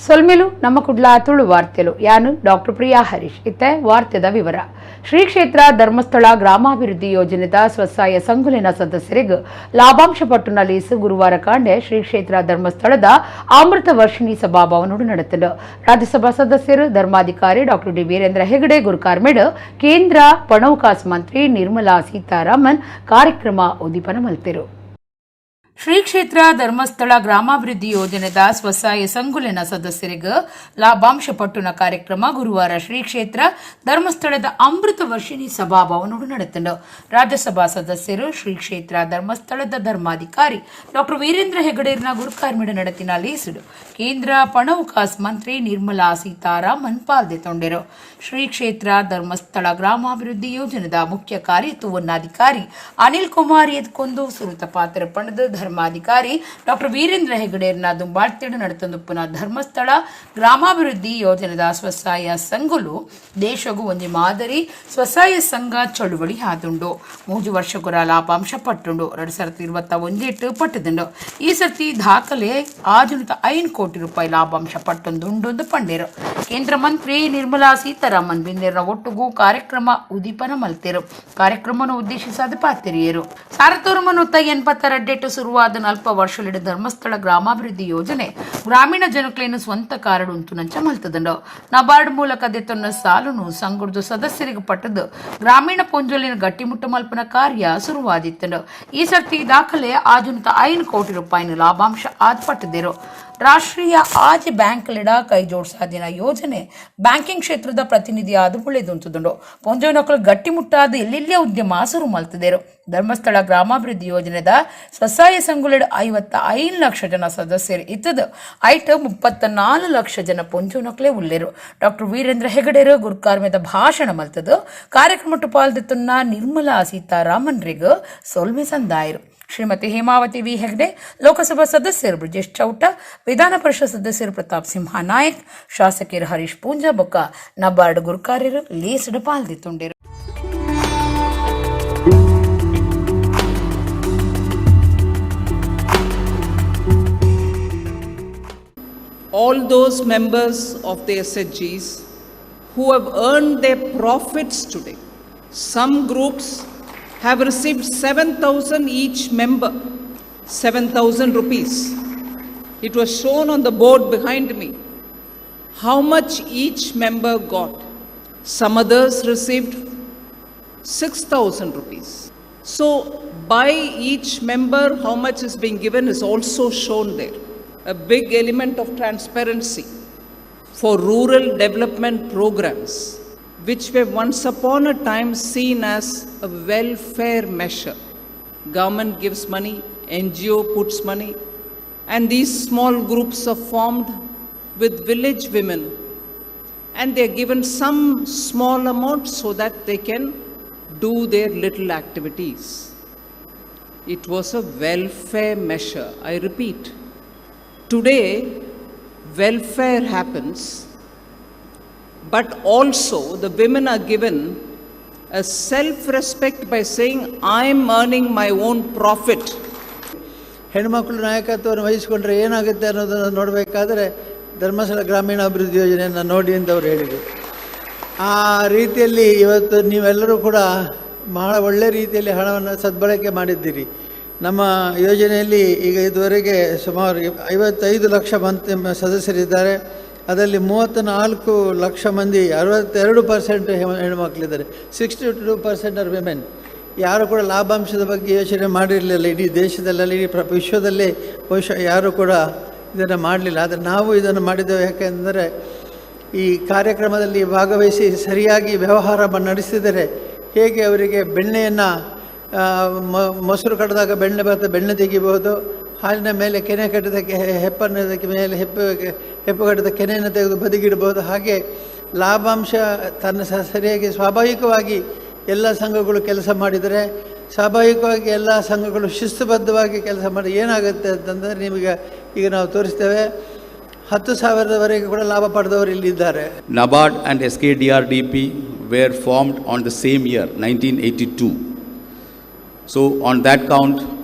ಸೊಲ್ಮೆಲು ನಮ್ಮ ಕುಡ್ಲ ತುಳು ವಾರ್ತೆಲು ಯಾನು ಡಾಕ್ಟರ್ ಪ್ರಿಯಾ ಹರೀಶ್ ಇತ್ತೆ ವಾರ್ತೆದ ವಿವರ. ಶ್ರೀ ಕ್ಷೇತ್ರ ಧರ್ಮಸ್ಥಳ ಗ್ರಾಮಾಭಿವೃದ್ಧಿ ಯೋಜನೆದ ಸ್ವಸಹಾಯ ಸಂಘಲಿನ ಸದಸ್ಯರಿಗೆ ಲಾಭಾಂಶ ಪಟ್ಟುನ ಲೀಸು ಗುರುವಾರ ಕಾಂಡೆ ಶ್ರೀ ಕ್ಷೇತ್ರ ಧರ್ಮಸ್ಥಳದ ಅಮೃತ ವರ್ಷಿಣಿ ಸಭಾಭವನ ನಡೆತಲು ರಾಜ್ಯಸಭಾ ಸದಸ್ಯರು ಧರ್ಮಾಧಿಕಾರಿ ಡಾಕ್ಟರ್ ಡಿ ವೀರೇಂದ್ರ ಹೆಗಡೆ ಗುರುಕಾರ್ಮೆಡ್ ಕೇಂದ್ರ ಪಣೌಕಾಸ್ ಮಂತ್ರಿ ನಿರ್ಮಲಾ ಸೀತಾರಾಮನ್ ಕಾರ್ಯಕ್ರಮ ಉದ್ದೀಪನ ಮಲ್ತಿರು. ಶ್ರೀ ಕ್ಷೇತ್ರ ಧರ್ಮಸ್ಥಳ ಗ್ರಾಮಾಭಿವೃದ್ಧಿ ಯೋಜನೆದ ಸ್ವಸಹಾಯ ಸಂಘುಲಿನ ಸದಸ್ಯರಿಗೆ ಲಾಭಾಂಶ ಪಟ್ಟುನ ಕಾರ್ಯಕ್ರಮ ಗುರುವಾರ ಶ್ರೀ ಕ್ಷೇತ್ರ ಧರ್ಮಸ್ಥಳದ ಅಮೃತ ವರ್ಷಿಣಿ ಸಭಾಭವನ ನಡೆತಂಡು. ರಾಜ್ಯಸಭಾ ಸದಸ್ಯರು ಶ್ರೀ ಕ್ಷೇತ್ರ ಧರ್ಮಸ್ಥಳದ ಧರ್ಮಾಧಿಕಾರಿ ಡಾಕ್ಟರ್ ವೀರೇಂದ್ರ ಹೆಗಡೇರ್ನ ಗುರುಕಾರ್ಮಿಡ ನಡತಿನ ಲೀಸುಡು ಕೇಂದ್ರ ಪಣೌಕಾಸ್ ಮಂತ್ರಿ ನಿರ್ಮಲಾ ಸೀತಾರಾಮನ್ ಪಾಲ್ಗೊಂಡಿರು. ಶ್ರೀ ಕ್ಷೇತ್ರ ಧರ್ಮಸ್ಥಳ ಗ್ರಾಮಾಭಿವೃದ್ಧಿ ಯೋಜನೆದ ಮುಖ್ಯ ಕಾರ್ಯತುವನ್ನಾಧಿಕಾರಿ ಅನಿಲ್ ಕುಮಾರ್ ಎದ್ಕೊಂದು ಸುರುತ ಪಾತ್ರ ಪಣದ ಧರ್ಮಾಧಿಕಾರಿ ಡಾಕ್ಟರ್ ವೀರೇಂದ್ರ ಹೆಗಡೇರ್ನ ದುಂಬಾಳ್ತಿಡು ನಡೆತಂದುಪ್ಪುನ ಧರ್ಮಸ್ಥಳ ಗ್ರಾಮಾಭಿವೃದ್ಧಿ ಯೋಜನೆದ ಸ್ವಸಹಾಯ ಸಂಘಲು ದೇಶಗೂ ಒಂದು ಮಾದರಿ ಸ್ವಸಹಾಯ ಸಂಘ ಚಳುವಳಿ ಹಾದುಂಡು 3 ವರ್ಷಗಳ ಲಾಭಾಂಶ ಪಟ್ಟುಂಡು 2021 ಪಟ್ಟದುಂಡು. ಈ ಸರ್ತಿ ದಾಖಲೆ 5 ಕೋಟಿ ರೂಪಾಯಿ ಲಾಭಾಂಶ ಪಟ್ಟೊಂದುಂಡು ಪಂಡೇರು. ಕೇಂದ್ರ ಮಂತ್ರಿ ನಿರ್ಮಲಾ ಸೀತಾರಾಮನ್ ಬಿಂದೇರ್ನ ಒಟ್ಟುಗೂ ಕಾರ್ಯಕ್ರಮ ಉದ್ದೀಪನ ಮಲ್ತೇರು. ಕಾರ್ಯಕ್ರಮವನ್ನು ಉದ್ದೇಶಿಸಾದ ಪಾತಿರಿಯರು ಸಾರತೋರಮನ್ನು 82 ಶುರುವಾದ 40 ವರ್ಷಲಿಡ ಧರ್ಮಸ್ಥಳ ಗ್ರಾಮಾಭಿವೃದ್ಧಿ ಯೋಜನೆ ಗ್ರಾಮೀಣ ಜನಕ್ಲೇನು ಸ್ವಂತ ಕಾರಡು ಉಂಟು ನಂಚ ಮಲ್ತದಂಡು. ನಬಾರ್ಡ್ ಮೂಲಕ ದೆತ್ತೊನ್ನ ಸಾಲನು ಸಂಗುರ್ದು ಸದಸ್ಯರಿಗೆ ಪಟ್ಟದು ಗ್ರಾಮೀಣ ಪೊಂಜಲಿನ ಗಟ್ಟಿಮುಟ್ಟ ಮಲ್ಪನ ಕಾರ್ಯ ಶುರುವಾದಿತ್ತಂಡು. ಈ ಸರ್ತಿ ದಾಖಲೆ 5 ಕೋಟಿ ರೂಪಾಯಿನ ಲಾಭಾಂಶ ಪಟ್ಟದಿರು. ರಾಷ್ಟ್ರೀಯ ಆಜ್ ಬ್ಯಾಂಕ್ಲಿಡ ಕೈ ಜೋಡಿಸಾದಿನ ಯೋಜನೆ ಬ್ಯಾಂಕಿಂಗ್ ಕ್ಷೇತ್ರದ ಪ್ರತಿನಿಧಿ ಆದ ಉಳಿದುಂಟುದುಂಡು. ಪೊಂಜೋನಕ್ಕಳು ಗಟ್ಟಿಮುಟ್ಟಾದ ಎಲ್ಲೆಲ್ಲೇ ಉದ್ಯಮ ಶುರು ಮಲ್ತದೇರು. ಧರ್ಮಸ್ಥಳ ಗ್ರಾಮಾಭಿವೃದ್ಧಿ ಯೋಜನೆದ ಸ್ವಸಹಾಯ ಸಂಘುಲಿಡ 55 ಲಕ್ಷ ಜನ ಸದಸ್ಯರು ಇತ್ತದು. ಐಟ್ 34 ಲಕ್ಷ ಜನ ಪೊಂಜೋನಕ್ಕಲೇ ಉಳ್ಳೇರು. ಡಾಕ್ಟರ್ ವೀರೇಂದ್ರ ಹೆಗಡೇರು ಗುರುಕಾರ್ಮೆದ ಭಾಷಣ ಮಲ್ತದು ಕಾರ್ಯಕ್ರಮ ಪಾಲ್ದೆತ್ತುನ್ನ ನಿರ್ಮಲಾ ಸೀತಾರಾಮನ್ರಿಗೆ ಸೊಲ್ಮೆ ಸಂದಾಯರು. ಶ್ರೀಮತಿ ಹೇಮಾವತಿ ವಿ ಹೆಗ್ಡೆ, ಲೋಕಸಭಾ ಸದಸ್ಯರು ಬ್ರಿಜೇಶ್ ಚೌಟ, ವಿಧಾನ ಪರಿಷತ್ ಸದಸ್ಯರು ಪ್ರತಾಪ್ ಸಿಂಹ ನಾಯಕ್, ಶಾಸಕರು ಹರೀಶ್ ಪೂಂಜಾ ಬೊಕ್ಕ NABARD ಗುರುಕಾರ್ಯರು ಲೇಸಡ ಪಾಲ್ದಿತ್ತುಂಡಿರು. All those members of the SHGs who have earned their profits today, some groups have received 7,000 each member, 7,000 rupees. It was shown on the board behind me how much each member got. Some others received 6,000 rupees. So by each member how much is being given is also shown there. A big element of transparency for rural development programs, which were once upon a time seen as a welfare measure. Government gives money, NGO puts money, and these small groups are formed with village women, and they are given some small amount so that they can do their little activities. It was a welfare measure. I repeat, today welfare happens, but also the women are given a self-respect by saying, I am earning my own profit. ಹೆಣ್ಮಕ್ಳು ನಾಯಕತ್ವವನ್ನು ವಹಿಸಿಕೊಂಡ್ರೆ ಏನಾಗುತ್ತೆ ಅನ್ನೋದನ್ನು ನೋಡಬೇಕಾದ್ರೆ ಧರ್ಮಸ್ಥಳ ಗ್ರಾಮೀಣಾಭಿವೃದ್ಧಿ ಯೋಜನೆಯನ್ನು ನೋಡಿ ಅಂತ ಅವರು ಹೇಳಿದರು. ಆ ರೀತಿಯಲ್ಲಿ ಇವತ್ತು ನೀವೆಲ್ಲರೂ ಕೂಡ ಬಹಳ ಒಳ್ಳೆಯ ರೀತಿಯಲ್ಲಿ ಹಣವನ್ನು ಸದ್ಬಳಕೆ ಮಾಡಿದ್ದೀರಿ. ನಮ್ಮ ಯೋಜನೆಯಲ್ಲಿ ಈಗ ಇದುವರೆಗೆ ಸುಮಾರು 55 ಲಕ್ಷ ಸದಸ್ಯರಿದ್ದಾರೆ. ಅದರಲ್ಲಿ 34 ಲಕ್ಷ ಮಂದಿ 62% ಹೆಣ್ಮಕ್ಳಿದ್ದಾರೆ. 62% ಆರ್ ವಿಮೆನ್. ಯಾರು ಕೂಡ ಲಾಭಾಂಶದ ಬಗ್ಗೆ ಯೋಚನೆ ಮಾಡಿರಲಿಲ್ಲ. ಇಡೀ ದೇಶದಲ್ಲೇ ಇಡೀ ವಿಶ್ವದಲ್ಲೇ ಬಹುಶಃ ಯಾರೂ ಕೂಡ ಇದನ್ನು ಮಾಡಲಿಲ್ಲ. ಆದರೆ ನಾವು ಇದನ್ನು ಮಾಡಿದ್ದೇವೆ. ಯಾಕೆಂದರೆ ಈ ಕಾರ್ಯಕ್ರಮದಲ್ಲಿ ಭಾಗವಹಿಸಿ ಸರಿಯಾಗಿ ವ್ಯವಹಾರ ನಡೆಸಿದರೆ ಹೇಗೆ ಅವರಿಗೆ ಬೆಣ್ಣೆಯನ್ನು ಮೊಸರು ಕಟ್ಟಿದಾಗ ಬೆಣ್ಣೆ ಬರ್ತದೆ, ಬೆಣ್ಣೆ ತೆಗಿಬಹುದು. ಹಾಲಿನ ಮೇಲೆ ಕೆನೆ ಕಟ್ಟಿದ ಹೆಪ್ಪನ್ನದಕ್ಕೆ ಮೇಲೆ ಹೆಪ್ಪು ಕಟ್ಟಿದ ಕೆನೆಯನ್ನು ತೆಗೆದು ಬದಿಗಿಡ್ಬೋದು. ಹಾಗೆ ಲಾಭಾಂಶ ತನ್ನ ಸರಿಯಾಗಿ ಸ್ವಾಭಾವಿಕವಾಗಿ ಎಲ್ಲ ಸಂಘಗಳು ಕೆಲಸ ಮಾಡಿದರೆ, ಸ್ವಾಭಾವಿಕವಾಗಿ ಎಲ್ಲ ಸಂಘಗಳು ಶಿಸ್ತುಬದ್ಧವಾಗಿ ಕೆಲಸ ಮಾಡಿ ಏನಾಗುತ್ತೆ ಅಂತಂದರೆ ನಿಮಗೆ ಈಗ ನಾವು ತೋರಿಸ್ತೇವೆ. 10,000ವರೆಗೆ ಕೂಡ ಲಾಭ ಪಡೆದವರು ಇಲ್ಲಿದ್ದಾರೆ. NABARD and SKDRDP were formed on the same year, 1982. So on that count,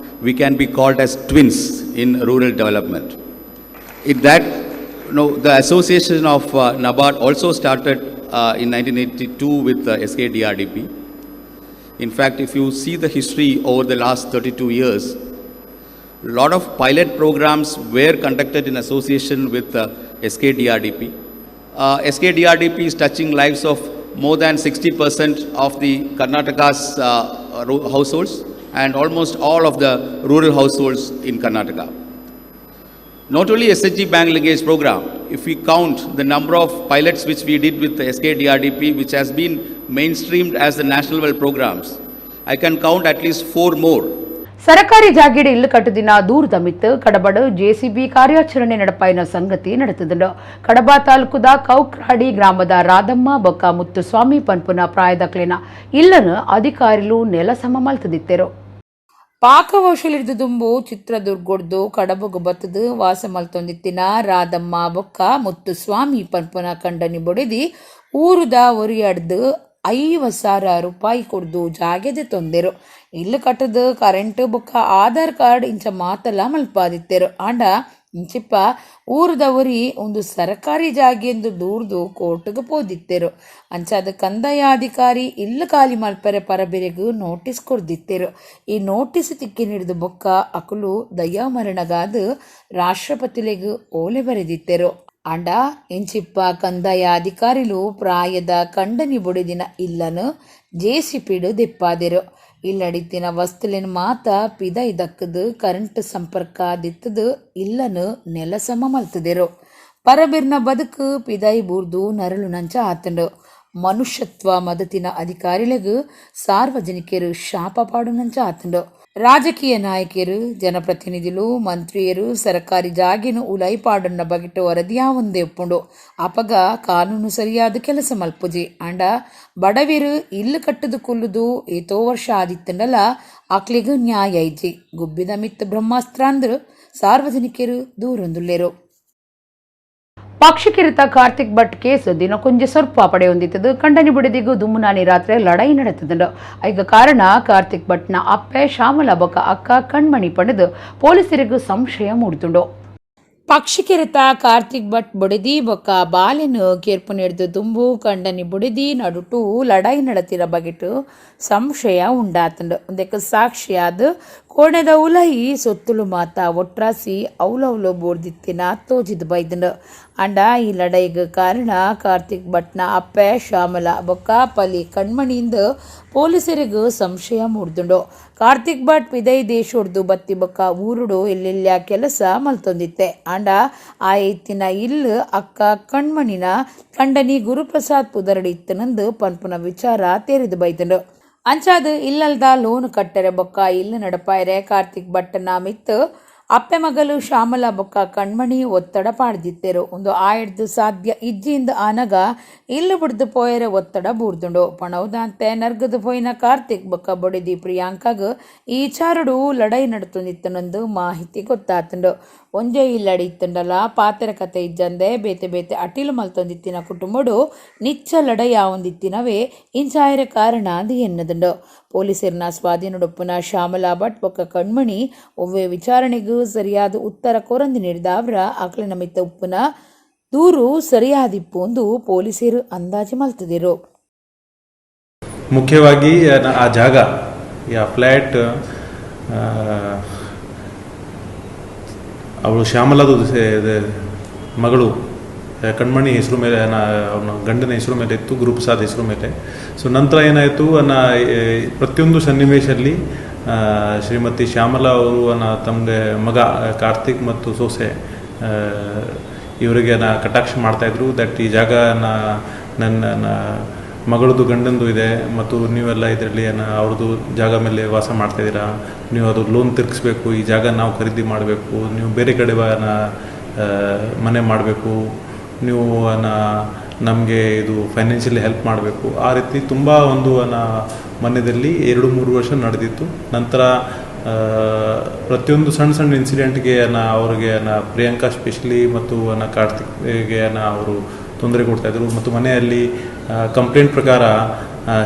we can be called as twins in rural development. no, the association of NABARD also started in 1982 with SKDRDP. In fact, if you see the history over the last 32 years, a lot of pilot programs were conducted in association with SKDRDP. SKDRDP is touching lives of more than 60% of the Karnataka's households and almost all of the rural households in Karnataka. Not only SHG bank linkage program, if we count the number of pilots which we did with the SKDRDP, which has been mainstreamed as the national level programs, I can count at least 4 more. ಸರಕಾರಿ ಜಾಗೀಡು ಇಲ್ಲು ಕಟ್ಟುದಿನ ದೂರದ ಮಿತ್ತು ಕಡಬಡು JCB ಕಾರ್ಯಾಚರಣೆ ನಡಪಾಯಿನ ಸಂಗತಿ ನಡೆತುಂಡು. ಕಡಬ ತಾಲೂಕುದ ಕೌಕ್ರಾಡಿ ಗ್ರಾಮದ ರಾಧಮ್ಮ ಬೊಕ್ಕ ಮುತ್ತುಸ್ವಾಮಿ ಪನ್ಪುನ ಪ್ರಾಯದಕ್ಲಿನ ಇಲ್ಲನು ಅಧಿಕಾರಿಲು ನೆಲಸಮ ಮಲ್ತದಿತ್ತೆರು. ಪಾಕವಶಲಿರ್ದು ದುಂಬು ಚಿತ್ರದುರ್ಗೊಡ್ದು ಕಡಬಗು ಬತ್ತದು ವಾಸ ಮಲ್ತೊಂದಿತ್ತಿನ ರಾಧಮ್ಮ ಬೊಕ್ಕ ಮುತ್ತುಸ್ವಾಮಿ ಪನ್ಪುನ ಕಂಡನಿ ಬೊಡಿದಿ ಊರುದ ಒರಿಯಡ್ದು 50,000 ರೂಪಾಯಿ ಕೊಡ್ದು ಜಾಗೆದೆ ತೊಂದೆರು. ಇಲ್ಲು ಕಟ್ಟದು ಕರೆಂಟ್ ಬೊಕ್ಕ ಆಧಾರ್ ಕಾರ್ಡ್ ಇಂಚ ಮಾತಲ್ಲ ಮಲ್ಪಾದಿತ್ತೆರು. ಆಂಡ ಇಂಚಿಪ್ಪ ಊರದವರಿ ಒಂದು ಸರಕಾರಿ ಜಾಗೆಂದು ದೂರ್ದು ಕೋರ್ಟ್ಗೆ ಪೋದಿತ್ತೆರು. ಅಂಚಾದ ಕಂದಾಯ ಅಧಿಕಾರಿ ಇಲ್ಲು ಖಾಲಿ ಮಲ್ಪರೆ ಪರಬೆರೆಗೂ ನೋಟಿಸ್ ಕೊಡ್ದಿತ್ತೆರು. ಈ ನೋಟಿಸ್ ತಿಕ್ಕಿ ಹಿಡಿದು ಬೊಕ್ಕ ಅಕುಲು ದಯಾಮರಣಗಾದ ರಾಷ್ಟ್ರಪತಿಲೆಗೂ ಓಲೆ ಬರೆದಿತ್ತೆರು. ಅಂಡ ಇಂಚಿಪ್ಪ ಕಂದಾಯ ಅಧಿಕಾರಿಲು ಪ್ರಾಯದ ಕಂಡನಿ ಬೊಡಿದಿನ ಇಲ್ಲನು ಜೆಸಿಪಿಡು ದೆಪ್ಪಾದೆರು. ಇಲ್ಲಡಿತ್ತಿನ ವಸ್ತುಲಿನ ಮಾತ ಪಿದ ಇದಕ್ಕದು ಕರೆಂಟ್ ಸಂಪರ್ಕ ದಿತ್ತದು ಇಲ್ಲನು ನೆಲಸಮ ಮಲ್ತದೆರು. ಪರಬಿರ್ನ ಬದುಕು ಪಿದೈ ಬೂರ್ದು ನರಳು ನಂಚ ಆತಂಡು. ಮನುಷ್ಯತ್ವ ಮದತಿನ ಅಧಿಕಾರಿಲೆಗೂ ಸಾರ್ವಜನಿಕರು ಶಾಪ ಪಾಡು ನಂಚ ಆತಂಡು. ರಾಜಕೀಯ ನಾಯಕರು ಜನಪ್ರತಿನಿಧುಲು ಮಂತ್ರಿಯರು ಸರಕಾರಿ ಜಾಗಿನ ಉಲೈಪಾಡನ್ನ ಬಗೆಟ್ಟು ವರದಿಯಾ ಒಂದೇ ಒಪ್ಪುಂಡು ಅಪಗ ಕಾನೂನು ಸರಿಯಾದ ಕೆಲಸ ಮಲ್ಪುಜಿ. ಅಂಡ ಬಡವಿರು ಇಲ್ಲು ಕಟ್ಟದು ಕುಲ್ಲುದು ಏತೋ ವರ್ಷ ಆದಿತ್ತಂಡಲ ಆಕ್ಲಿಗೂ ನ್ಯಾಯ ಐಜಿ. ಗುಬ್ಬಿದ ಮಿತ್ ಬ್ರಹ್ಮಾಸ್ತ್ರ ಅಂದ್ರು ಸಾರ್ವಜನಿಕರು ದೂರೊಂದುಲ್ಲೇರು. ಪಕ್ಷಿಕಿರಿತ ಕಾರ್ತಿಕ್ ಭಟ್ ಕೇಸು ದಿನಕೊಂಜ ಸ್ವಲ್ಪ ಪಡೆ ಹೊಂದಿತ್ತದು. ಕಂಡನಿ ಬುಡಿದಿಗೂ ದುಮ್ಮುನಾನಿ ರಾತ್ರಿ ಲಡಾಯಿ ನಡೆತದುಂಡು. ಐಗ ಕಾರಣ ಕಾರ್ತಿಕ್ ಭಟ್ನ ಅಪ್ಪೆ ಶ್ಯಾಮಲ ಬೊಕ್ಕ ಅಕ್ಕ ಕಣ್ಮಣಿ ಪಡೆದು ಪೊಲೀಸರಿಗೂ ಸಂಶಯ ಮೂಡುತ್ತುಂಡು. ಪಕ್ಷಿಕಿರಿತ ಕಾರ್ತಿಕ್ ಭಟ್ ಬುಡಿದಿ ಬೊಕ್ಕ ಬಾಲೆನು ಕೇರ್ಪು ನೀಡಿದು ದುಂಬು ಕಂಡನಿ ಬುಡಿದಿ ನಡುಟು ಲಡಾಯಿ ನಡತಿರ ಬಗೆಟು ಸಂಶಯ ಉಂಡಾತಂಡು. ಒಂದಕ್ಕೆ ಸಾಕ್ಷಿಯಾದ ಕೋಣೆದ ಉಲಹಿ ಸೊತ್ತುಲು ಮಾತ ಒಟ್ರಾಸಿ ಅವಲವಲು ಬೋರ್ದಿತ್ತಿನ ತೋಜಿದ್ ಬೈದಂಡು. ಅಂಡ ಈ ಲಡೈಗೆ ಕಾರಣ ಕಾರ್ತಿಕ್ ಭಟ್ನ ಅಪ್ಪೆ ಶ್ಯಾಮಲ ಬೊಕ್ಕ ಪಲಿ ಕಣ್ಮಣಿಯಿಂದ ಪೊಲೀಸರಿಗೂ ಸಂಶಯ ಮೂಡ್ದುಂಡು. ಕಾರ್ತಿಕ್ ಭಟ್ ವಿದೈ ದೇಶೊಡ್ದು ಬತ್ತಿ ಬೊಕ್ಕ ಊರುಡು ಎಲ್ಲೆಲ್ಲ ಕೆಲಸ ಮಲ್ತೊಂದಿತ್ತೆ. ಅಂಡ ಆ ಇತ್ತಿನ ಇಲ್ಲು ಅಕ್ಕ ಕಣ್ಮಣಿನ ಕಂಡನಿ ಗುರುಪ್ರಸಾದ್ ಪುದರಡಿ ಇತ್ತನಂದು ಪನ್ಪುನ ವಿಚಾರ ತೇರಿದು ಬೈದಂಡು. ಅಂಚಾದ ಇಲ್ಲಲ್ದ ಲೋನ್ ಕಟ್ಟರೆ ಬೊಕ್ಕ ಇಲ್ಲು ನಡಪಾಯರೆ ಕಾರ್ತಿಕ್ ಭಟ್ಟನ ಮಿತ್ತು ಅಪ್ಪೆ ಮಗಲು ಶ್ಯಾಮಲ ಬೊಕ್ಕ ಕಣ್ಮಣಿ ಒತ್ತಡ ಪಾಡ್ದಿತ್ತೆರು. ಒಂದು ಆಯ್ದು ಸಾಧ್ಯ ಇಜ್ಜಿಂದ ಆನಗ ಇಲ್ಲು ಬಿಡ್ದು ಪೋಯರೆ ಒತ್ತಡ ಬೂರ್ದುಂಡು. ಪಣವುದಂತೆ ನರ್ಗದು ಪೋಯಿನ ಕಾರ್ತಿಕ್ ಬೊಕ್ಕ ಬೊಡಿದಿ ಪ್ರಿಯಾಂಕಾಗ ಈ ಚಾರುಡು ಲಡೈ ನಡ್ತೊಂದಿತ್ತನೊಂದು ಮಾಹಿತಿ ಗೊತ್ತಾತಂಡು. ಒಂಜೆ ಇಲ್ಲಡಿ ಇತ್ತಂಡಲ ಪಾತೆರ ಕತೆ ಇಜ್ಜಂದೆ ಬೇತೆ ಬೇತೆ ಅಟಿಲು ಮಲ್ತೊಂದಿತ್ತಿನ ಕುಟುಂಬಡು ನಿಚ್ಚ ಲಡೈ ಆವೊಂದಿತ್ತಿನವೇ ಇಂಚಾಯರ ಕಾರಣ ಅದು ಎನ್ನದುಂಡು. ಪೊಲೀಸರಿನ ಸ್ವಾಧೀನಡೊಪ್ಪುನ ಶ್ಯಾಮಲಾ ಭಟ್ ಬೊಕ್ಕ ಕಣ್ಮಣಿ ಒವ್ವೆ ವಿಚಾರಣೆಗೂ ಸರಿಯಾದ ಉತ್ತರ ಕೊರಂದು ನೀಡಿದ ಅವರ ಆಕಲಿನ ಮಿತ್ತ ಉಪ್ಪುನ ದೂರು ಸರಿಯಾದಿಪ್ಪು ಎಂದು ಪೊಲೀಸರು ಅಂದಾಜು ಮಲ್ತದಿರು. ಮುಖ್ಯವಾಗಿ ಆ ಜಾಗ ಆ ಫ್ಲ್ಯಾಟ್ ಅವಳು ಶ್ಯಾಮಲದು ಮಗಳು ಕಣ್ಮಣಿ ಹೆಸರು ಮೇಲೆ ಅವನ ಗಂಡನ ಹೆಸರು ಮೇಲೆ ಇತ್ತು, ಗುರುಪ್ರಸಾದ್ ಹೆಸರು ಮೇಲೆ. ಸೊ ನಂತರ ಏನಾಯಿತು ಪ್ರತಿಯೊಂದು ಸನ್ನಿವೇಶದಲ್ಲಿ ಶ್ರೀಮತಿ ಶ್ಯಾಮಲಾ ಅವರು ತಮಗೆ ಮಗ ಕಾರ್ತಿಕ್ ಮತ್ತು ಸೊಸೆ ಇವರಿಗೆ ಕಟಾಕ್ಷ ಮಾಡ್ತಾಯಿದ್ರು. ದಟ್ ಈ ಜಾಗ ನನ್ನ ಮಗಳದು ಗಂಡಂದು ಇದೆ ಮತ್ತು ನೀವೆಲ್ಲ ಇದರಲ್ಲಿ ಅವ್ರದ್ದು ಜಾಗ ಮೇಲೆ ವಾಸ ಮಾಡ್ತಾಯಿದ್ದೀರಾ, ನೀವು ಅದು ಲೋನ್ ತಿರ್ಗಿಸ್ಬೇಕು, ಈ ಜಾಗ ನಾವು ಖರೀದಿ ಮಾಡಬೇಕು, ನೀವು ಬೇರೆ ಕಡೆ ಮನೆ ಮಾಡಬೇಕು, ನೀವು ನಮಗೆ ಇದು ಫೈನಾನ್ಷಿಯಲಿ ಹೆಲ್ಪ್ ಮಾಡಬೇಕು. ಆ ರೀತಿ ತುಂಬ ಒಂದು ಮನೆಯಲ್ಲಿ 2-3 ವರ್ಷ ನಡೆದಿತ್ತು. ನಂತರ ಪ್ರತಿಯೊಂದು ಸಣ್ಣ ಸಣ್ಣ ಇನ್ಸಿಡೆಂಟ್ಗೆ ಅವ್ರಿಗೆ ಪ್ರಿಯಾಂಕಾ ಸ್ಪೆಷಲಿ ಮತ್ತು ಕಾರ್ತಿಕ್ಗೆ ಅವರು ತೊಂದರೆ ಕೊಡ್ತಾಯಿದ್ರು. ಮತ್ತು ಮನೆಯಲ್ಲಿ ಕಂಪ್ಲೇಂಟ್ ಪ್ರಕಾರ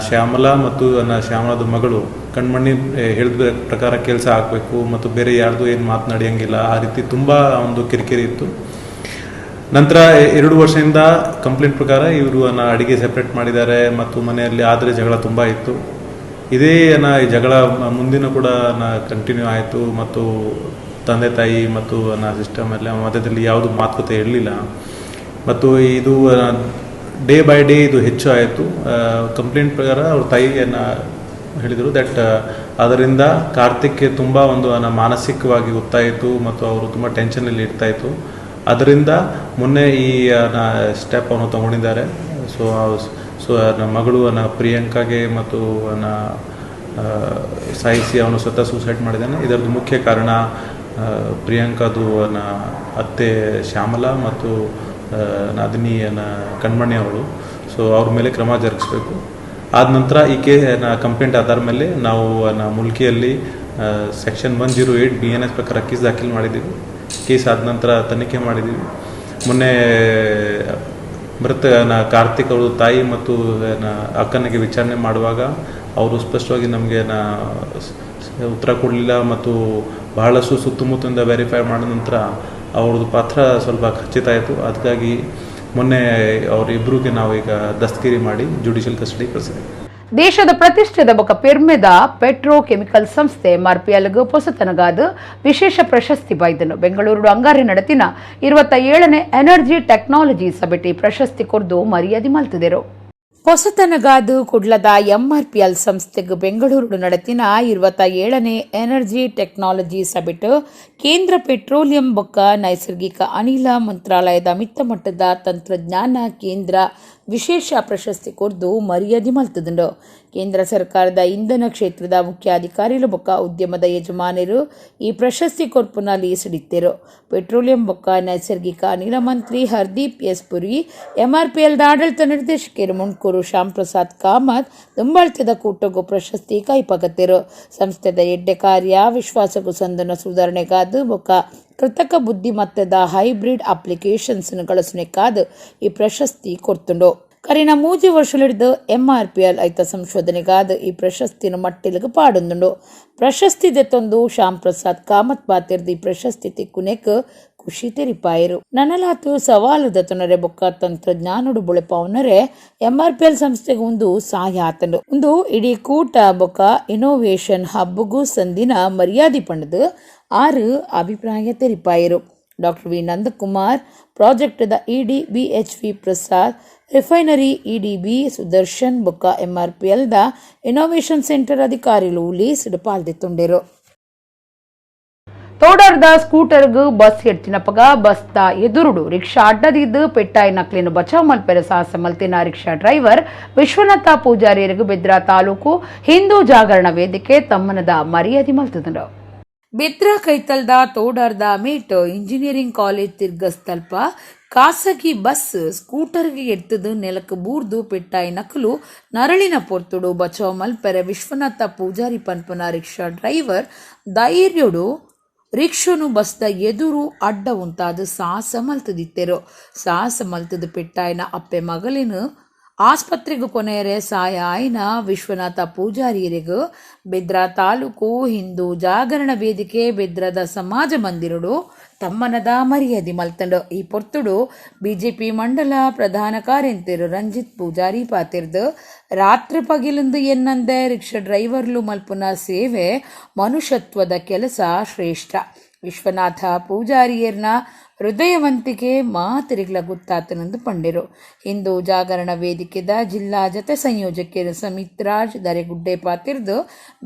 ಶ್ಯಾಮಲಾ ಮತ್ತು ಶ್ಯಾಮಲಾದ ಮಗಳು ಕಣ್ಮಣಿ ಹೇಳಿದ ಪ್ರಕಾರ ಕೆಲಸ ಆಗಬೇಕು ಮತ್ತು ಬೇರೆ ಯಾರ್ದು ಏನು ಮಾತನಾಡಿಯಂಗಿಲ್ಲ, ಆ ರೀತಿ ತುಂಬ ಒಂದು ಕಿರಿಕಿರಿ ಇತ್ತು. ನಂತರ 2 ವರ್ಷದಿಂದ ಕಂಪ್ಲೇಂಟ್ ಪ್ರಕಾರ ಇವರು ಅಡಿಗೆ ಸೆಪ್ರೇಟ್ ಮಾಡಿದ್ದಾರೆ ಮತ್ತು ಮನೆಯಲ್ಲಿ ಆದರೆ ಜಗಳ ತುಂಬ ಇತ್ತು. ಇದೇ ಈ ಜಗಳ ಮುಂದಿನ ಕೂಡ ಕಂಟಿನ್ಯೂ ಆಯಿತು ಮತ್ತು ತಂದೆ ತಾಯಿ ಮತ್ತು ಸಿಸ್ಟಮ್ ಎಲ್ಲ ಮಧ್ಯದಲ್ಲಿ ಯಾವುದು ಮಾತುಕತೆ ಇರಲಿಲ್ಲ ಮತ್ತು ಇದು ಡೇ ಬೈ ಡೇ ಇದು ಹೆಚ್ಚು ಆಯಿತು. ಕಂಪ್ಲೇಂಟ್ ಪ್ರಕಾರ ಅವ್ರ ತಾಯಿಯನ್ನು ಹೇಳಿದರು ದಟ್ ಅದರಿಂದ ಕಾರ್ತಿಕ್ಗೆ ತುಂಬ ಒಂದು ಮಾನಸಿಕವಾಗಿ ಗೊತ್ತಾಯಿತು ಮತ್ತು ಅವರು ತುಂಬ ಟೆನ್ಷನಲ್ಲಿ ಇರ್ತಾಯಿತ್ತು. ಅದರಿಂದ ಮೊನ್ನೆ ಈ ಸ್ಟೆಪ್ ಅವನು ತಗೊಂಡಿದ್ದಾರೆ. ಸೊ ಮಗಳು ಪ್ರಿಯಾಂಕಾಗೆ ಮತ್ತು ಸಾಯಿಸಿ ಅವನು ಸ್ವತಃ ಸೂಸೈಡ್ ಮಾಡಿದ್ದಾನೆ. ಇದರದ್ದು ಮುಖ್ಯ ಕಾರಣ ಪ್ರಿಯಾಂಕಾದು ಅತ್ತೆ ಶ್ಯಾಮಲಾ ಮತ್ತು ನಾದಿನಿ ಕಣ್ಮಣಿ ಅವಳು. ಸೊ ಅವ್ರ ಮೇಲೆ ಕ್ರಮ ಜರುಗಿಸ್ಬೇಕು. ಆದ ನಂತರ ಈ ಕಂಪ್ಲೇಂಟ್ ಆಧಾರ ಮೇಲೆ ನಾವು ಮುಲ್ಕಿಯಲ್ಲಿ ಸೆಕ್ಷನ್ 108 BNS ಪ್ರಕಾರ ಕೇಸ್ ದಾಖಲು ಮಾಡಿದ್ದೀವಿ. ಕೇಸ್ ಆದ ನಂತರ ತನಿಖೆ ಮಾಡಿದ್ದೀವಿ. ಮೊನ್ನೆ ಮೃತ ಕಾರ್ತಿಕ್ ಅವರು ತಾಯಿ ಮತ್ತು ಅಕ್ಕನಿಗೆ ವಿಚಾರಣೆ ಮಾಡುವಾಗ ಅವರು ಸ್ಪಷ್ಟವಾಗಿ ನಮಗೆ ಉತ್ತರ ಕೊಡಲಿಲ್ಲ ಮತ್ತು ಬಹಳಷ್ಟು ಸುತ್ತಮುತ್ತಲಿಂದ ವೆರಿಫೈ ಮಾಡಿದ ನಂತರ ಅವ್ರದ್ದು ಪಾತ್ರ ಸ್ವಲ್ಪ ಖಚಿತ ಆಯಿತು. ಅದಕ್ಕಾಗಿ ಮೊನ್ನೆ ಅವರಿಬ್ಬರಿಗೆ ನಾವು ಈಗ ದಸ್ತಗಿರಿ ಮಾಡಿ ಜುಡಿಷಿಯಲ್ ಕಸ್ಟಡಿ ಕಳಿಸಿದ್ದೀವಿ. ದೇಶದ ಪ್ರತಿಷ್ಠಿತ ಬೊಕ ಪಿರ್ಮೆದ ಪೆಟ್ರೋ ಕೆಮಿಕಲ್ ಸಂಸ್ಥೆ MRPLಗೂ ಪೊಸತನಗಾದ ವಿಶೇಷ ಪ್ರಶಸ್ತಿ ಬೈದನು. ಬೆಂಗಳೂರು ಅಂಗಾರಿ ನಡತಿನ 27ನೇ ಎನರ್ಜಿ ಟೆಕ್ನಾಲಜಿ ಸಭೆಟಿ ಪ್ರಶಸ್ತಿ ಕೊರ್ದು ಮರ್ಯಾದೆ ಮಲ್ತಿದೆರು. ಹೊಸತನಗಾದು ಕುಡ್ಲದ MRPL ಸಂಸ್ಥೆಗೆ ಬೆಂಗಳೂರು ನಡತಿನ 27ನೇ ಎನರ್ಜಿ ಟೆಕ್ನಾಲಜಿ ಸಭೆಟ್ ಕೇಂದ್ರ ಪೆಟ್ರೋಲಿಯಂ ಬೊಕ್ಕ ನೈಸರ್ಗಿಕ ಅನಿಲ ಮಂತ್ರಾಲಯದ ಮಿತ್ತಮಟ್ಟದ ತಂತ್ರಜ್ಞಾನ ಕೇಂದ್ರ ವಿಶೇಷ ಪ್ರಶಸ್ತಿ ಕೊರ್ದು ಮರ್ಯಾದೆ ಮಲ್ತದುಂಡು. ಕೇಂದ್ರ ಸರ್ಕಾರದ ಇಂಧನ ಕ್ಷೇತ್ರದ ಮುಖ್ಯ ಅಧಿಕಾರಿಗಳು ಬೊಕ್ಕ ಉದ್ಯಮದ ಯಜಮಾನರು ಈ ಪ್ರಶಸ್ತಿ ಕೊರ್ಪುನಲ್ಲಿ ಸಿಡಿತ್ತರು. ಪೆಟ್ರೋಲಿಯಂ ಬೊಕ್ಕ ನೈಸರ್ಗಿಕ ಅನಿಲ ಮಂತ್ರಿ ಹರ್ದೀಪ್ ಎಸ್ ಪುರಿ, MRPLದ ಆಡಳಿತ ನಿರ್ದೇಶಕರು ಮುಣ್ಕೂರು ಶ್ಯಾಮ್ ಪ್ರಸಾದ್ ಕಾಮತ್ ದುಂಬಾಳ್ತದ ಕೂಟಗೂ ಪ್ರಶಸ್ತಿ ಕೈಪಗತ್ತರು. ಸಂಸ್ಥೆದ ಎಡ್ಡೆ ಕಾರ್ಯ ವಿಶ್ವಾಸಗೂ ಸಂದನ ಸುಧಾರಣೆಗಾದ ಬೊಕ್ಕ ಕೃತಕ ಬುದ್ಧಿಮತ್ತದ ಹೈಬ್ರಿಡ್ ಅಪ್ಲಿಕೇಶನ್ಸ್ ಗಳಸುನೆಕ್ಕಾದ ಈ ಪ್ರಶಸ್ತಿ ಕೊರ್ತುಂಡು. ಕರಿನ 3 ವರ್ಷಲಿಡ್ದು MRPL ಐತ ಸಂಶೋಧನೆಗಾದ ಈ ಪ್ರಶಸ್ತಿನ ಮಟ್ಟಿಲಿಗೆ ಪಾಡೊಂದುಂಡು. ಪ್ರಶಸ್ತಿ ದೆತ್ತೊಂದು ಶ್ಯಾಮ್ ಪ್ರಸಾದ್ ಕಾಮತ್ ಬಾತಿರ್ದು ಈ ಪ್ರಶಸ್ತಿ ತಿಕ್ಕುನೆಕ್ ಖುಷಿ ತೆರಿಪಾಯರು. ನನಲಾತು ಸವಾಲು ದತ್ತನರೆ ಬೊಕ್ಕ ತಂತ್ರಜ್ಞಾನಡು ಬುಳೆಪಾವನರೆ MRPL ಸಂಸ್ಥೆಗೆ ಒಂದು ಸಹಾಯ ಆತಂಡು. ಒಂದು ಇಡೀ ಕೂಟ ಬೊಕ್ಕ ಇನೋವೇಷನ್ ಹಬ್ಗೂ ಸಂದಿನ ಮರ್ಯಾದೆ ಪಂಡದು 6 ಅಭಿಪ್ರಾಯ ತೆರಿಪಾಯರು. ಡಾಕ್ಟರ್ ವಿ ನಂದಕುಮಾರ್, ಪ್ರಾಜೆಕ್ಟ್ದ ED BHV Prasad, refinery EDB Sudarshan ಬೊಕ್ಕ MRPLದ ಇನೋವೇಷನ್ ಸೆಂಟರ್ ಅಧಿಕಾರಿಗಳು ಲೀಸ್ಡ್ ಪಾಲ್ದೆತ್ತುಂಡೆರು. ತೋಡರ್ದ ಸ್ಕೂಟರ್ಗೂ ಬಸ್ ಎಡ್ಚಿನಪಗ ಬಸ್ದ ಎದುರುಡು ರಿಕ್ಷಾ ಅಡ್ಡದಿದ್ದು ಪೆಟ್ಟಾಯಿ ನಕ್ಲಿನ ಬಚಾವ್ ಮಲ್ಪೆರ ಸಾಹಸ ಮಲ್ತಿನ ರಿಕ್ಷಾ ಡ್ರೈವರ್ ವಿಶ್ವನಾಥ ಪೂಜಾರಿಯರಿಗೂ ಬಿದ್ರಾ ತಾಲೂಕು ಹಿಂದೂ ಜಾಗರಣ ವೇದಿಕೆ ತಮ್ಮನದ ಮರ್ಯಾದೆ ಮಲ್ತುಂಡು. ಬಿದ್ರಾ ಕೈತಲ್ದ ತೋಡರ್ದ ಮೇಟ್ ಇಂಜಿನಿಯರಿಂಗ್ ಕಾಲೇಜ್ ತಿರ್ಗಸ್ತಲ್ಪ ಖಾಸಗಿ ಬಸ್ ಸ್ಕೂಟರ್ಗೆ ಎಡ್ತದು ನೆಲಕ್ಕೆ ಬೂರ್ದು ಪೆಟ್ಟಾಯಿ ನಕಲು ನರಳಿನ ಪೊರ್ತುಡು ಬಚಾವ್ ಮಲ್ಪೆರೆ ವಿಶ್ವನಾಥ ಪೂಜಾರಿ ಪನ್ಪನ ರಿಕ್ಷಾ ಡ್ರೈವರ್ ಧೈರ್ಯಡು ರಿಕ್ಷನು ಬಸ್ದ ಎದುರು ಅಡ್ಡ ಉಂಟಾದ ಸಾಹಸ ಮಲ್ತದಿತ್ತೆರು. ಸಾಹಸ ಮಲ್ತದ ಪೆಟ್ಟಾಯಿನ ಅಪ್ಪೆ ಮಗಳಿನ ಆಸ್ಪತ್ರೆಗೂ ಕೊನೆಯರೆ ಸಾಯ ಆಯ್ನ ವಿಶ್ವನಾಥ ಪೂಜಾರಿಯರಿಗೂ ಬಿದ್ರಾ ತಾಲೂಕು ಹಿಂದೂ ಜಾಗರಣ ವೇದಿಕೆ ಬಿದ್ರದ ಸಮಾಜ ಮಂದಿರಡು ತಮ್ಮನದ ಮರ್ಯಾದೆ ಮಲ್ತಂಡು. ಈ ಪೊರ್ತುಡು BJP ಮಂಡಲ ಪ್ರಧಾನ ಕಾರ್ಯಂತರು ರಂಜಿತ್ ಪೂಜಾರಿ ಪಾತಿರ್ದು ರಾತ್ರಿ ಪಗಿಲಿಂದು ಎನ್ನಂದೆ ರಿಕ್ಷಾ ಡ್ರೈವರ್ಲು ಮಲ್ಪುನ ಸೇವೆ ಮನುಷ್ಯತ್ವದ ಕೆಲಸ ಶ್ರೇಷ್ಠ. ವಿಶ್ವನಾಥ ಪೂಜಾರಿಯರ್ನ ಹೃದಯವಂತಿಕೆ ಮಾತಿರಿಗ್ಲ ಗೊತ್ತಾತನೆಂದು ಪಂಡಿರು. ಹಿಂದೂ ಜಾಗರಣ ವೇದಿಕೆದ ಜಿಲ್ಲಾ ಜತೆ ಸಂಯೋಜಕರು ಸಮಿತ್ ರಾಜ್ ದರೆಗುಡ್ಡೆ ಪಾತಿರ್ದು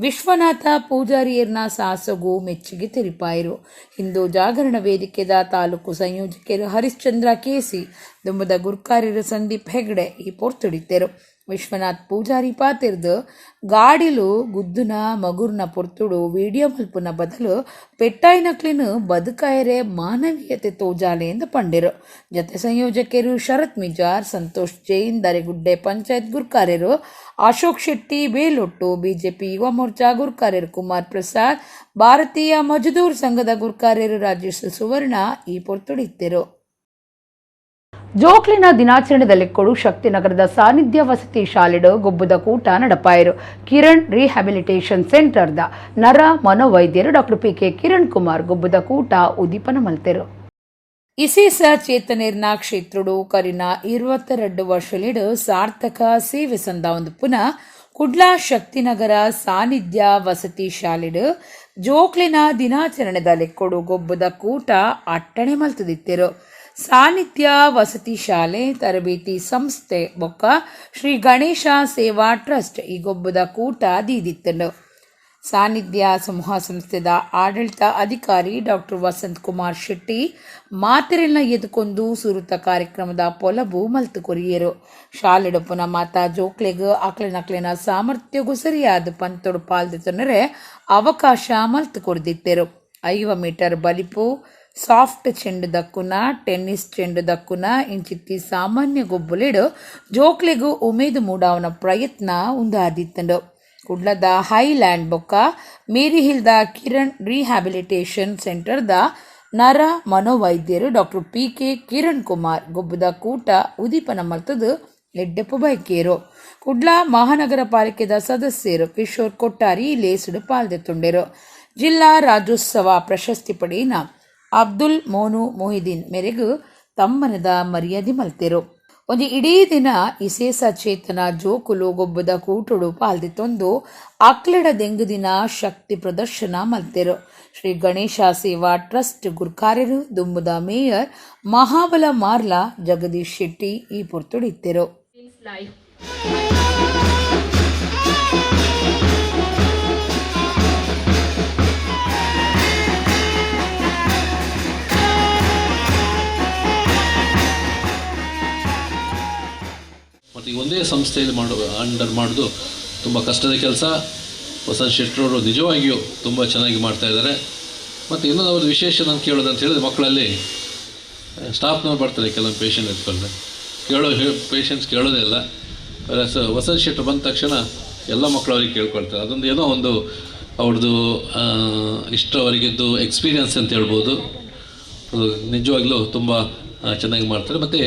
ವಿಶ್ವನಾಥ ಪೂಜಾರಿಯರ್ನ ಸಾಸಗೂ ಮೆಚ್ಚುಗೆ ತೆರಿಪಾಯಿರು. ಹಿಂದೂ ಜಾಗರಣ ವೇದಿಕೆದ ತಾಲೂಕು ಸಂಯೋಜಕರು ಹರಿಶ್ಚಂದ್ರ ಕೇಸಿ, ದುಂಬದ ಗುರ್ಕಾರ್ಯರು ಸಂದೀಪ್ ಹೆಗ್ಡೆ ಈ ಪೊರ್ತುಡಿತೆರು. ವಿಶ್ವನಾಥ್ ಪೂಜಾರಿ ಪಾತಿರ್ದು ಗಾಡಿಲು ಗುದ್ದುನ ಮಗುರ್ನ ಪೊರ್ತುಡು ವಿಡಿಯೋ ಮಲ್ಪುನ ಬದಲು ಪೆಟ್ಟಾಯಿ ನಕ್ಲಿನ ಬದುಕಾಯರೆ ಮಾನವೀಯತೆ ತೋಜಾಲೆ ಎಂದು ಪಂಡಿರು. ಜತೆ ಸಂಯೋಜಕರು ಶರತ್ ಮಿಜಾರ್, ಸಂತೋಷ್ ಜೈನ್, ದರೆಗುಡ್ಡೆ ಪಂಚಾಯತ್ ಗುರ್ಕಾರ್ಯರು ಅಶೋಕ್ ಶೆಟ್ಟಿ ಬೇಲೊಟ್ಟು, BJP ಯುವ ಮೋರ್ಚಾ ಗುರ್ಕಾರ್ಯರು ಕುಮಾರ್ ಪ್ರಸಾದ್, ಭಾರತೀಯ ಮಜದೂರ್ ಸಂಘದ ಗುರ್ಕಾರ್ಯರು ರಾಜೇಶ್ ಸುವರ್ಣ ಈ ಪೊರ್ತುಡಿತ್ತರು. ಜೋಕ್ಲಿನ ದಿನಾಚರಣೆಯಲ್ಲಿ ಕೊಡು ಶಕ್ತಿನಗರದ ಸಾನ್ನಿಧ್ಯ ವಸತಿ ಶಾಲೆಡು ಗೊಬ್ಬುದ ಕೂಟ ನಡಪಾಯರು. ಕಿರಣ್ ರಿಹ್ಯಾಬಿಲಿಟೇಷನ್ ಸೆಂಟರ್ದ ನರ ಮನೋವೈದ್ಯರು ಡಾಕ್ಟರ್ PK ಕಿರಣ್ ಕುಮಾರ್ ಗೊಬ್ಬುದ ಕೂಟ ಉದ್ದೀಪನ ಮಲ್ತೆರು. ఇసేస చేతనేర్న క్షేత్రుడు కరిన 22 ವರ್ಷಲಿಡು ಸಾರ್ಥಕ ಸೇವೆ ಸಂದ ಪುನಃ ಕುಡ್ಲಾ ಶಕ್ತಿನಗರ ಸಾನ್ನಿಧ್ಯ ವಸತಿ ಶಾಲೆಡು ಜೋಕ್ಲಿನ ದಿನಾಚರಣೆದ ಲೆಕ್ಕೊಡು ಗೊಬ್ಬದ ಕೂಟ ಅಟ್ಟಣೆ ಮಲ್ತದಿತ್ತೆರು. ಸಾನ್ನಿಧ್ಯ ವಸತಿ ಶಾಲೆ ತರಬೇತಿ ಸಂಸ್ಥೆ ಬೊಕ್ಕ ಶ್ರೀ ಗಣೇಶ ಸೇವಾ ಟ್ರಸ್ಟ್ ಈ ಗೊಬ್ಬದ ಕೂಟ ದೀದಿತ್ತನು. ಸಾನ್ನಿಧ್ಯ ಸಮೂಹ ಸಂಸ್ಥೆದ ಆಡಳಿತ ಅಧಿಕಾರಿ ಡಾಕ್ಟರ್ ವಸಂತ್ ಕುಮಾರ್ ಶೆಟ್ಟಿ ಮಾತೆರೆಲ್ನ ಎದುಕೊಂದು ಸುರುತ ಕಾರ್ಯಕ್ರಮದ ಪೊಲಬು ಮಲ್ತು ಕೊರಿಯರು. ಶಾಲೆಡುಪುನ ಮಾತಾ ಜೋಕ್ಲೆಗ್ ಅಕ್ಲೆನಕ್ಲೆನ ಸಾಮರ್ಥ್ಯಗೂ ಸರಿಯಾದ ಪಂತೊಡು ಪಾಲ್ದಿತ್ತನರೆ ಅವಕಾಶ ಮಲ್ತು ಕೊಡ್ದಿತ್ತೆರು. 5 ಮೀಟರ್ ಬಲಿಪು, ಸಾಫ್ಟ್ ಚೆಂಡು ದಕ್ಕುನ, ಟೆನ್ನಿಸ್ ಚೆಂಡು ದಕ್ಕುನ ಇಂಚಿತ್ತಿ ಸಾಮಾನ್ಯ ಗೊಬ್ಬುಲೆಡು ಜೋಕ್ಲೆಗೂ ಉಮೇದು ಮೂಡಾವನ ಪ್ರಯತ್ನ ಉಂದಾದಿತ್ತಂಡು. ಕುಡ್ಲದ ಹೈಲ್ಯಾಂಡ್ ಬೊಕ್ಕ ಮೇರಿ ಹಿಲ್ದ ಕಿರಣ್ ರಿಹ್ಯಾಬಿಲಿಟೇಷನ್ ಸೆಂಟರ್ದ ನರ ಮನೋವೈದ್ಯರು ಡಾಕ್ಟರ್ PK ಕಿರಣ್ ಕುಮಾರ್ ಗೊಬ್ಬದ ಕೂಟ ಉದೀಪನ ಮಲ್ತದು ಎಡ್ಡೆಪ್ಪು ಬೈಕೇರು. ಕುಡ್ಲ ಮಹಾನಗರ ಪಾಲಿಕೆದ ಸದಸ್ಯರು ಕಿಶೋರ್ ಕೊಟ್ಟಾರಿ ಲೇಸುಡು ಪಾಲ್ದೆತ್ತುಂಡೆರು. ಜಿಲ್ಲಾ ರಾಜ್ಯೋತ್ಸವ ಪ್ರಶಸ್ತಿ ಪಡೆಯಿನ ಅಬ್ದುಲ್ ಮೋನು ಮೊಹಿದೀನ್ ಮೇರೆಗೂ ತಮ್ಮನದ ಮರ್ಯಾದೆ ಮಲ್ತೆರು. ಒಂದು ಇಡೀ ದಿನ ಇಸೇಸ ಚೇತನ ಜೋಕುಲು ಗೊಬ್ಬದ ಕೂಟುಡು ಪಾಲ್ದಿತ್ತೊಂದು ಅಕ್ಲೆಡ ದೆಂಗುದಿನ ಶಕ್ತಿ ಪ್ರದರ್ಶನ ಮಲ್ತೆರು. ಶ್ರೀ ಗಣೇಶ ಸೇವಾ ಟ್ರಸ್ಟ್ ಗುರ್ಕಾರ್ಯರು ದುಂಬುದ ಮೇಯರ್ ಮಹಾಬಲ ಮಾರ್ಲಾ ಜಗದೀಶ್ ಶೆಟ್ಟಿ ಈ ಪೊರ್ತುಡಿತ್ತೆರು. ಮತ್ತು ಈ ಒಂದೇ ಸಂಸ್ಥೆಯಲ್ಲಿ ಮಾಡೋದು ತುಂಬ ಕಷ್ಟದ ಕೆಲಸ. ವಸಂತ್ ಶೆಟ್ಟರವರು ನಿಜವಾಗಿಯೂ ತುಂಬ ಚೆನ್ನಾಗಿ ಮಾಡ್ತಾಯಿದ್ದಾರೆ. ಮತ್ತು ಇನ್ನೊಂದು ಅವ್ರದ್ದು ವಿಶೇಷ ನಾನು ಕೇಳೋದಂತ ಹೇಳಿದ್ರೆ, ಮಕ್ಕಳಲ್ಲಿ ಸ್ಟಾಫ್ನವ್ರು ಬರ್ತಾರೆ ಕೆಲವೊಂದು ಪೇಷಂಟ್ ಎತ್ಕೊಂಡ್ರೆ ಪೇಷಂಟ್ಸ್ ಕೇಳೋದೇ ಇಲ್ಲ. ವಸಂತ್ ಶೆಟ್ಟರು ಬಂದ ತಕ್ಷಣ ಎಲ್ಲ ಮಕ್ಕಳು ಅವ್ರಿಗೆ ಕೇಳ್ಕೊಳ್ತಾರೆ. ಅದೊಂದು ಏನೋ ಒಂದು ಅವ್ರದ್ದು ಇಷ್ಟು ಅವರಿಗಿದ್ದು ಎಕ್ಸ್ಪೀರಿಯನ್ಸ್ ಅಂತ ಹೇಳ್ಬೋದು. ನಿಜವಾಗ್ಲೂ ತುಂಬ ಚೆನ್ನಾಗಿ ಮಾಡ್ತಾರೆ. ಮತ್ತು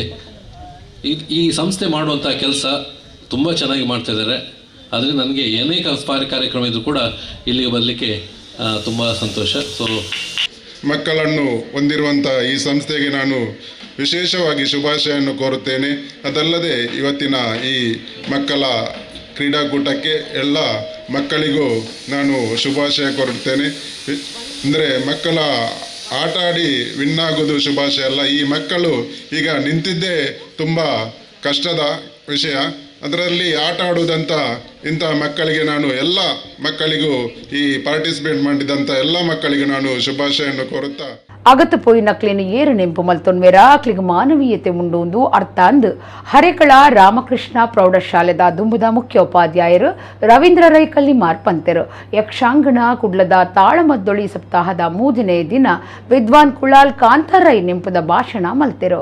ಈ ಸಂಸ್ಥೆ ಮಾಡುವಂಥ ಕೆಲಸ ತುಂಬ ಚೆನ್ನಾಗಿ ಮಾಡ್ತಾಯಿದ್ದಾರೆ. ಆದರೆ ನನಗೆ ಏನೇ ಕಾರ್ಯಕ್ರಮ ಇದ್ದರೂ ಕೂಡ ಇಲ್ಲಿಗೆ ಬರಲಿಕ್ಕೆ ತುಂಬ ಸಂತೋಷ. ಮಕ್ಕಳನ್ನು ಹೊಂದಿರುವಂಥ ಈ ಸಂಸ್ಥೆಗೆ ನಾನು ವಿಶೇಷವಾಗಿ ಶುಭಾಶಯನ್ನು ಕೋರುತ್ತೇನೆ. ಅದಲ್ಲದೆ ಇವತ್ತಿನ ಈ ಮಕ್ಕಳ ಕ್ರೀಡಾಕೂಟಕ್ಕೆ ಎಲ್ಲ ಮಕ್ಕಳಿಗೂ ನಾನು ಶುಭಾಶಯ ಕೋರುತ್ತೇನೆ. ಅಂದರೆ ಮಕ್ಕಳ ಆಟ ಆಡಿ ವಿನ್ ಆಗೋದು ಶುಭಾಶಯ ಅಲ್ಲ. ಈ ಮಕ್ಕಳು ಈಗ ನಿಂತಿದ್ದೇ ತುಂಬ ಕಷ್ಟದ ವಿಷಯ. ಅದರಲ್ಲಿ ಆಟ ಆಡುವುದಂತ ಇಂಥ ಮಕ್ಕಳಿಗೆ ನಾನು ಎಲ್ಲ ಮಕ್ಕಳಿಗೂ ಈ ಪಾರ್ಟಿಸಿಪೇಟ್ ಮಾಡಿದಂಥ ಎಲ್ಲ ಮಕ್ಕಳಿಗೂ ನಾನು ಶುಭಾಶಯನ್ನು ಕೋರುತ್ತಾ ಅಗತ್ತು ಪೋಯಿನಕ್ಲೇನು ಏರು ನೆಂಪು ಮಲ್ತೊನ್ವೆರ ಅಕ್ಲಿಗೆ ಮಾನವೀಯತೆ ಉಂಡು ಅರ್ಥಾಂದು ಹರೇಕಳ ರಾಮಕೃಷ್ಣ ಪ್ರೌಢಶಾಲೆದ ದುಂಬುದ ಮುಖ್ಯೋಪಾಧ್ಯಾಯರು ರವೀಂದ್ರ ರೈ ಕಲ್ಲಿಮಾರ್ ಪಂತೆರು. ಯಕ್ಷಾಂಗಣ ಕುಡ್ಲದ ತಾಳಮದ್ದೊಳಿ ಸಪ್ತಾಹದ 3ನೇ ದಿನ ವಿದ್ವಾನ್ ಕುಳಾಲ್ ಕಾಂತಾರೈ ನೆಂಪುದ ಭಾಷಣ ಮಲ್ತೆರು.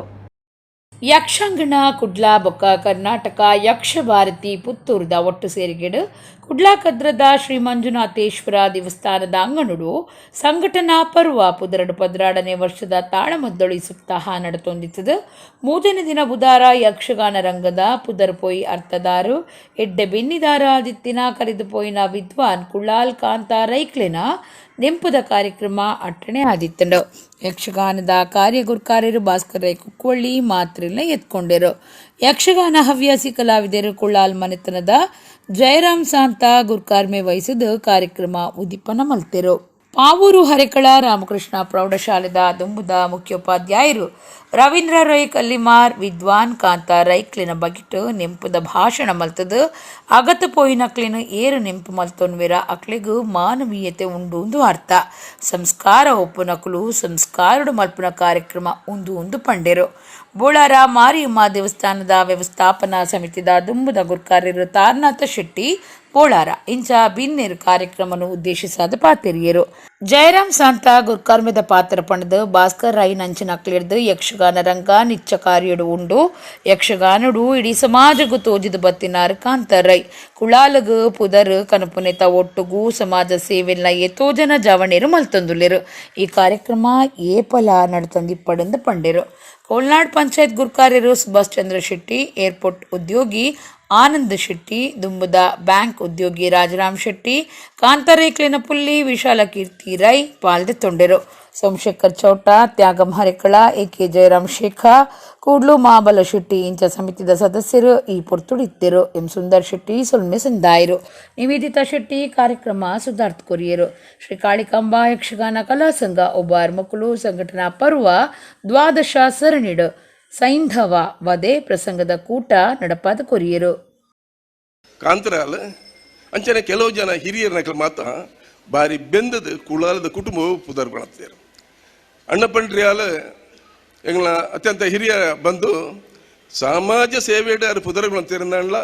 ಯಕ್ಷಾಂಗಣ ಕುಡ್ಲಾ ಬೊಕ್ಕ ಕರ್ನಾಟಕ ಯಕ್ಷ ಭಾರತಿ ಪುತ್ತೂರದ ಒಟ್ಟು ಸೇರಿಗೆಡು ಕುಡ್ಲಾ ಕದ್ರದ ಶ್ರೀ ಮಂಜುನಾಥೇಶ್ವರ ದೇವಸ್ಥಾನದ ಅಂಗನುಡು ಸಂಘಟನಾ ಪರ್ವ ಪುದರಡು 12ನೇ ವರ್ಷದ ತಾಳಮದ್ದೊಳಿ ಸಪ್ತಾಹ ನಡತೊಂದಿತ್ತದು. 3ನೇ ದಿನ ಬುಧಾರ ಯಕ್ಷಗಾನ ರಂಗದ ಪುದರ್ಪೊಯ್ ಅರ್ಥದಾರು ಎಡ್ಡೆ ಬೆನ್ನಿದಾರ ದಿತ್ತಿನ ಕರೆದುಪೋಯಿನ ವಿದ್ವಾನ್ ಕುಳಾಲ್ ಕಾಂತ ರೈಕ್ಲೆನ ನೆಂಪುದ ಕಾರ್ಯಕ್ರಮ ಅಟ್ಟಣೆ ಆದಿತ್ತಂಡು. ಯಕ್ಷಗಾನದ ಕಾರ್ಯಗುರ್ಕಾರ್ಯರು ಭಾಸ್ಕರ್ ರೈ ಕುಕ್ಕೊಳ್ಳಿ ಮಾತ್ರೆಲ್ಲ ಎತ್ಕೊಂಡೆರು. ಯಕ್ಷಗಾನ ಹವ್ಯಾಸಿ ಕಲಾವಿದರು ಕುಳ್ಳಾಲ್ ಮನೆತನದ ಜಯರಾಮ್ ಸಾಂತ ಗುರ್ಕಾರ್ಮೆ ವಹಿಸಿದ ಕಾರ್ಯಕ್ರಮ ಉದ್ದೀಪನ ಮಲ್ತೆರು. ಪಾವೂರು ಹರೇಕಳ ರಾಮಕೃಷ್ಣ ಪ್ರೌಢಶಾಲೆದ ದುಂಬುದ ಮುಖ್ಯೋಪಾಧ್ಯಾಯರು ರವೀಂದ್ರ ರೈ ಕಲ್ಲಿಮಾರ್ ವಿದ್ವಾನ್ ಕಾಂತ ರೈಕ್ಲಿನ ಬಗಿಟ್ಟು ನೆಂಪುದ ಭಾಷಣ ಮಲ್ತದು. ಅಗತ ಪೋಯಿನಕ್ಲಿನ ಏರು ನೆಂಪು ಮಲ್ತೊನ್ವೆರ ಅಕ್ಲೆಗೂ ಮಾನವೀಯತೆ ಉಂಡು ಅರ್ಥ. ಸಂಸ್ಕಾರ ಒಪ್ಪುನಕಲು ಸಂಸ್ಕಾರಡು ಮಲ್ಪುನ ಕಾರ್ಯಕ್ರಮ ಉಂದು ಪಂಡೆರು. ಬೋಳಾರ ಮಾರಿಯಮ್ಮ ದೇವಸ್ಥಾನದ ವ್ಯವಸ್ಥಾಪನಾ ಸಮಿತಿದ ದುಂಬುದ ಗುರ್ಕಾರ್ಯರು ತಾರನಾಥ ಶೆಟ್ಟಿ ಬೋಳಾರ ಇಂಚ ಬಿನ್ನೇರು ಕಾರ್ಯಕ್ರಮವನ್ನು ಉದ್ದೇಶಿಸಾದ ಪಾತೆರಿಯರು. ಜಯರಾಮ್ ಸಾಂತ ಗುರ್ಕಾರ್ಮೆದ ಪಾತ್ರ ಪಣದು ಭಾಸ್ಕರ್ ರೈ ನಂಚಿನಕ್ಲಿಡ್ದು ಯಕ್ಷಗಾನ ರಂಗ ನಿಚ್ಚ ಕಾರ್ಯಡು ಉಂಡು ಯಕ್ಷಗಾನಡು ಇಡೀ ಸಮಾಜಗೂ ತೋಜಿದು ಬತ್ತಿನಾರು ಕಾಂತ ರೈ ಕುಳಾಲಗು ಪುದರ್ ಕನಪುನೆತ ಒಟ್ಟುಗೂ ಸಮಾಜ ಸೇವೆಲ್ಲ ಎತೋ ಜನ ಜವಣೇರು ಮಲ್ತೊಂದುಲ್ಲೆರು. ಈ ಕಾರ್ಯಕ್ರಮ ಏಪಲ ನಡ್ತೊಂದಿಪ್ಪಡೆಂದು ಪಂಡೆರು. ಕೋಲ್ನಾಡ್ ಪಂಚಾಯತ್ ಗುರ್ಕಾರ್ಯರು ಸುಭಾಷ್ ಚಂದ್ರ ಶೆಟ್ಟಿ, ಏರ್ಪೋರ್ಟ್ ಉದ್ಯೋಗಿ ಆನಂದ್ ಶೆಟ್ಟಿ, ದುಂಬುದ ಬ್ಯಾಂಕ್ ಉದ್ಯೋಗಿ ರಾಜರಾಮ್ ಶೆಟ್ಟಿ, ಕಾಂತರೇಕ್ಲಿನ ಪುಲ್ಲಿ ವಿಶಾಲ ಕೀರ್ತಿ ರೈ ಪಾಲ್ದೆತ್ತೊಂಡೆರು. ಸೋಮಶೇಖರ್ ಚೌಟ, ತ್ಯಾಗಂ ಹರೆಕಳ, ಎಕೆ ಜಯರಾಮ್ ಶೇಖ, ಕೂಡ್ಲು ಮಹಾಬಲ ಶೆಟ್ಟಿ ಇಂಚ ಸಮಿತಿದ ಸದಸ್ಯರು ಈ ಪೊರ್ತುಡಿತ್ತರು. ಎಂ ಸುಂದರ್ ಶೆಟ್ಟಿ ಸೊಲ್ಮೆ ಸಂದಾಯರು. ನಿವೇದಿತಾ ಶೆಟ್ಟಿ ಕಾರ್ಯಕ್ರಮ ಸುಧಾರ್ಥ ಕೊರಿಯರು. ಶ್ರೀ ಕಾಳಿಕಾಂಬಾ ಯಕ್ಷಗಾನ ಕಲಾ ಸಂಘ ಒಬ್ಬಾರ್ ಮಕ್ಕಳು ಸಂಘಟನಾ ಪರ್ವ ದ್ವಾದಶ ಸರಣಿಡು ಸೈಂಧವ ವದೆ ಪ್ರಸಂಗದ ಕೂಟ ನಡಪಾದ ಕೊರಿಯರು. ಕಾಂತರಾಲ ಅಂಚನೆ ಕೆಲವು ಜನ ಹಿರಿಯರ ಮಾತ ಬಾರಿ ಬೆಂದದ ಕುಳಾಲದ ಕುಟುಂಬವು ಪುದರ್ ಬಳಸ್ತಾರೆ. ಅಣ್ಣಪಂಡ್ರಿಯಾಲ ಎಂಗ್ಲ ಅತ್ಯಂತ ಹಿರಿಯ ಬಂದು ಸಮಾಜ ಸೇವೆಡ ಪುದರ್ ಬಳಸ್ತಿರಂದಣ್ಣ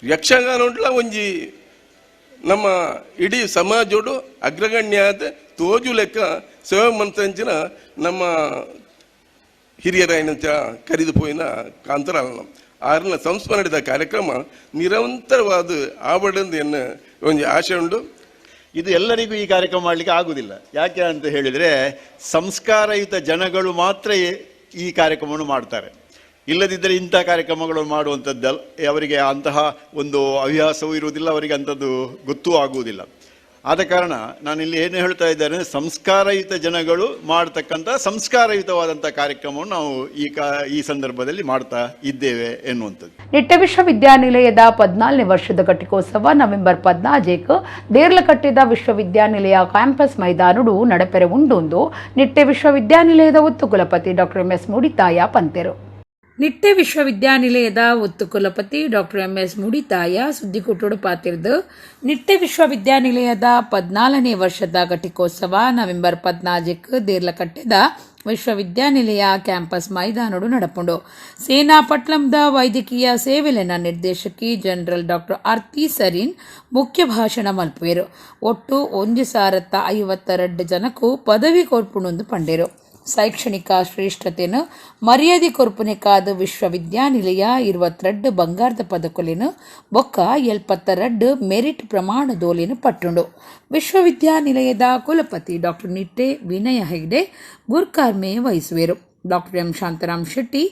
ಯಕ್ಷಗಾನ ಉಂಟ್ಲ ಒಂಜಿ ನಮ್ಮ ಇಡೀ ಸಮಾಜೋಡು ಅಗ್ರಗಣ್ಯಾದ ತೋಜು ಲೆಕ್ಕ ಸೇವೆ ಮಂತಂಚಿನ ನಮ್ಮ ಹಿರಿಯರ ಏನಂತ ಕರೆದು ಪೋಯಿನ ಕಾಂತರಾಲ ಆರನ ಸಂಸ್ಮರಣದ ಕಾರ್ಯಕ್ರಮ ನಿರಂತರವಾದ ಆವಡಂದು ಎನ್ನ ಒಂದು ಆಶೆ ಉಂಡು. ಇದು ಎಲ್ಲರಿಗೂ ಈ ಕಾರ್ಯಕ್ರಮ ಮಾಡಲಿಕ್ಕೆ ಆಗುವುದಿಲ್ಲ. ಯಾಕೆ ಅಂತ ಹೇಳಿದರೆ ಸಂಸ್ಕಾರಯುತ ಜನಗಳು ಮಾತ್ರ ಈ ಕಾರ್ಯಕ್ರಮವನ್ನು ಮಾಡ್ತಾರೆ. ಇಲ್ಲದಿದ್ದರೆ ಇಂಥ ಕಾರ್ಯಕ್ರಮಗಳನ್ನು ಮಾಡುವಂಥದ್ದಲ್ಲ, ಅವರಿಗೆ ಅಂತಹ ಒಂದು ಹವ್ಯಾಸವೂ ಇರುವುದಿಲ್ಲ, ಅವರಿಗೆ ಅಂಥದ್ದು ಗೊತ್ತೂ ಆಗುವುದಿಲ್ಲ. ಆದ ಕಾರಣ ನಾನಿಲ್ಲಿ ಏನು ಹೇಳ್ತಾ ಇದ್ದೇನೆ, ಸಂಸ್ಕಾರಯುತ ಜನಗಳು ಮಾಡ್ತಕ್ಕಂಥ ಸಂಸ್ಕಾರಯುತವಾದಂಥ ಕಾರ್ಯಕ್ರಮವನ್ನು ನಾವು ಈ ಸಂದರ್ಭದಲ್ಲಿ ಮಾಡ್ತಾ ಇದ್ದೇವೆ ಎನ್ನುವಂಥದ್ದು. ನಿಟ್ಟೆ ವಿಶ್ವವಿದ್ಯಾನಿಲಯದ 14ನೇ ವರ್ಷದ ಘಟಿಕೋತ್ಸವ ನವೆಂಬರ್ 14 ದೇರ್ಲಕಟ್ಟೆದ ವಿಶ್ವವಿದ್ಯಾನಿಲಯ ಕ್ಯಾಂಪಸ್ ಮೈದಾನುಡು ನಡಪೆರೆ ಉಂಡು ನಿಟ್ಟೆ ವಿಶ್ವವಿದ್ಯಾನಿಲಯದ ಒತ್ತು ಕುಲಪತಿ ಡಾಕ್ಟರ್ MS ಮೂಡಿತಾಯ ಪಂತೆರು. ನಿಟ್ಟೆ ವಿಶ್ವವಿದ್ಯಾನಿಲಯದ ಒತ್ತು ಕುಲಪತಿ ಡಾಕ್ಟರ್ MS ಮೂಡಿತಾಯ ಸುದ್ದಿಕೂಟೋಡು ಪಾತಿರ್ದು ನಿಟ್ಟೆ ವಿಶ್ವವಿದ್ಯಾನಿಲಯದ 14ನೇ ವರ್ಷದ ಘಟಿಕೋತ್ಸವ ನವೆಂಬರ್ 14 ದೇರ್ಲಕಟ್ಟೆದ ವಿಶ್ವವಿದ್ಯಾನಿಲಯ ಕ್ಯಾಂಪಸ್ ಮೈದಾನೋಡು ನಡಪುಂಡು. ಸೇನಾಪಟ್ಲಂದ ವೈದ್ಯಕೀಯ ಸೇವೆಲೆನ ನಿರ್ದೇಶಕಿ ಜನರಲ್ ಡಾಕ್ಟರ್ ಆರ್ತಿ ಸರೀನ್ ಮುಖ್ಯ ಭಾಷಣ ಮಲ್ಪುವೆರು. ಒಟ್ಟು 1052 ಜನಕ್ಕೂ ಪದವಿ ಕೊರ್ಪುಣೊಂದು ಪಂಡೇರು. ಶೈಕ್ಷಣಿಕ ಶ್ರೇಷ್ಠತೆಯನ್ನು ಮರ್ಯಾದೆ ಕೊರ್ಪುನೆಕಾದ ವಿಶ್ವವಿದ್ಯಾನಿಲಯ 22 ಬಂಗಾರದ ಪದಕೊಲೆನು ಬೊಕ್ಕ 72 ಮೆರಿಟ್ ಪ್ರಮಾಣದೋಲೆನು ಪಟ್ಟುಂಡು. ವಿಶ್ವವಿದ್ಯಾನಿಲಯದ ಕುಲಪತಿ ಡಾಕ್ಟರ್ ನಿಟ್ಟೆ ವಿನಯ ಹೆಗ್ಡೆ ಗುರ್ಕಾರ್ಮೆ ವಹಿಸುವೆರು. ಡಾಕ್ಟರ್ M ಶಾಂತರಾಮ್ ಶೆಟ್ಟಿ,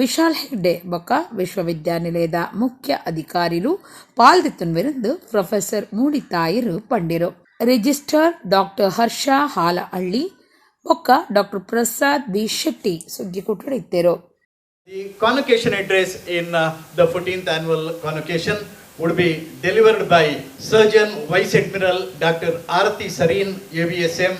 ವಿಶಾಲ್ ಹೆಗ್ಡೆ ಬೊಕ್ಕ ವಿಶ್ವವಿದ್ಯಾನಿಲಯದ ಮುಖ್ಯ ಅಧಿಕಾರಿಗಳು ಪಾಲ್ದೆತ್ತುನ್ವೆರೆಂದು ಪ್ರೊಫೆಸರ್ ಮೂಡಿತಾಯರು ಪಂಡಿರು. ರಿಜಿಸ್ಟ್ರಾರ್ ಡಾಕ್ಟರ್ ಹರ್ಷ ಹಾಲಹಳ್ಳಿ ಬೊಕ್ಕ ಡಾಕ್ಟರ್ ಪ್ರಸಾದ್ ಬಿ ಶೆಟ್ಟಿ ಸುದ್ದಿಕೂಟೋಡು ಇತ್ತೇರು. The convocation address in the 14th annual convocation would be delivered by Surgeon Vice Admiral Dr. Arati Sareen, ABSM,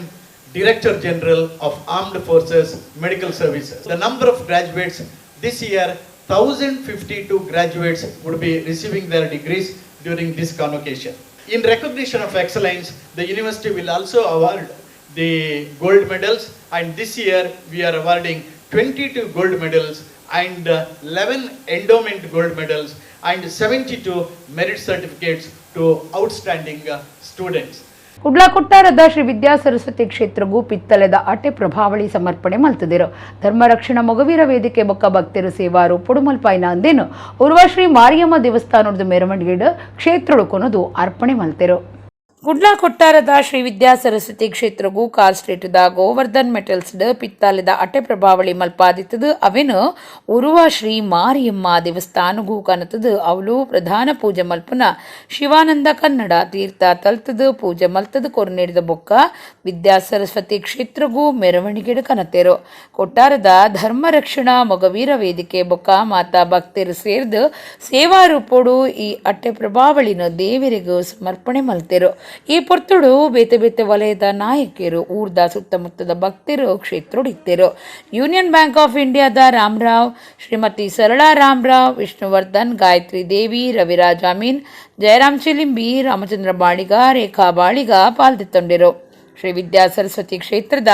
Director General of Armed Forces Medical Services. The number of graduates this year, 1052 graduates would be receiving their degrees during this convocation. In recognition of excellence, the university will also award the gold medals, and this year we are awarding 22 gold medals and 11 endowment gold medals and 72 merit certificates to outstanding students. ಕುಡ್ಲಾಕೊಟ್ಟಾರದ ಶ್ರೀ ವಿದ್ಯಾ ಸರಸ್ವತಿ ಕ್ಷೇತ್ರಗೂ ಪಿತ್ತಲೆದ ಅಟೆ ಪ್ರಭಾವಳಿ ಸಮರ್ಪಣೆ ಮಲ್ತದಿರು. ಧರ್ಮರಕ್ಷಣಾ ಮೊಗವೀರ ವೇದಿಕೆ ಬೊಕ್ಕ ಭಕ್ತರು ಸೇವಾರು ಪುಡುಮಲ್ಪಾಯಿನ ಅಂದೇನು ಉರ್ವ ಶ್ರೀ ಮಾರಿಯಮ್ಮ ದೇವಸ್ಥಾನದ ಮೆರವಣಿಗೆ ಕ್ಷೇತ್ರಡು ಕೊನದು ಅರ್ಪಣೆ ಮಲ್ತೆರು. ಕುಡ್ಲಾಕೊಟ್ಟಾರದ ಶ್ರೀ ವಿದ್ಯಾ ಸರಸ್ವತಿ ಕ್ಷೇತ್ರಗೂ ಕಾಲ್ ಸ್ಟ್ರೀಟ್ದ ಗೋವರ್ಧನ್ ಮೆಟಲ್ಸ್ಡ್ ಪಿತ್ತಾಲೆದ ಅಟೆ ಪ್ರಭಾವಳಿ ಮಲ್ಪಾದಿತ್ತದು ಅವೇನು ಉರುವ ಶ್ರೀ ಮಾರಿಯಮ್ಮ ದೇವಸ್ಥಾನಗೂ ಕನತದು ಅವಳು ಪ್ರಧಾನ ಪೂಜೆ ಮಲ್ಪುನ ಶಿವಾನಂದ ಕನ್ನಡ ತೀರ್ಥ ತಲ್ತದು ಪೂಜೆ ಮಲ್ತದು ಕೊರ್ನೇಡಿದ ಬೊಕ್ಕ ವಿದ್ಯಾ ಸರಸ್ವತಿ ಕ್ಷೇತ್ರಗೂ ಮೆರವಣಿಗೆ ಕನತೆರು. ಕೊಟ್ಟಾರದ ಧರ್ಮ ರಕ್ಷಣಾ ಮೊಗವೀರ ವೇದಿಕೆ ಬೊಕ್ಕ ಮಾತಾ ಭಕ್ತರು ಸೇರಿದು ಸೇವಾ ರೂಪೋಡು ಈ ಅಟ್ಟೆ ಪ್ರಭಾವಳಿನ ದೇವರಿಗೂ ಸಮರ್ಪಣೆ ಮಲ್ತೆರು. ಈ ಪೊರ್ತುಡು ಬೇತೆ ಬೇತೆ ವಲಯದ ನಾಯಕಿಯರು ಊರ್ದ ಸುತ್ತಮುತ್ತದ ಭಕ್ತರು ಕ್ಷೇತ್ರೊಡಿತ್ತರು. ಯೂನಿಯನ್ ಬ್ಯಾಂಕ್ ಆಫ್ ಇಂಡಿಯಾದ ರಾಮರಾವ್, ಶ್ರೀಮತಿ ಸರಳಾ ರಾಮರಾವ್, ವಿಷ್ಣುವರ್ಧನ್, ಗಾಯತ್ರಿ ದೇವಿ, ರವಿರಾಜ್ ಅಮೀನ್, ಜಯರಾಮ್ ಚಿಲಿಂಬಿ, ರಾಮಚಂದ್ರ ಬಾಳಿಗ, ರೇಖಾ ಬಾಳಿಗ ಪಾಲ್ದೆತ್ತೊಂಡಿರು. ಶ್ರೀ ವಿದ್ಯಾ ಸರಸ್ವತಿ ಕ್ಷೇತ್ರದ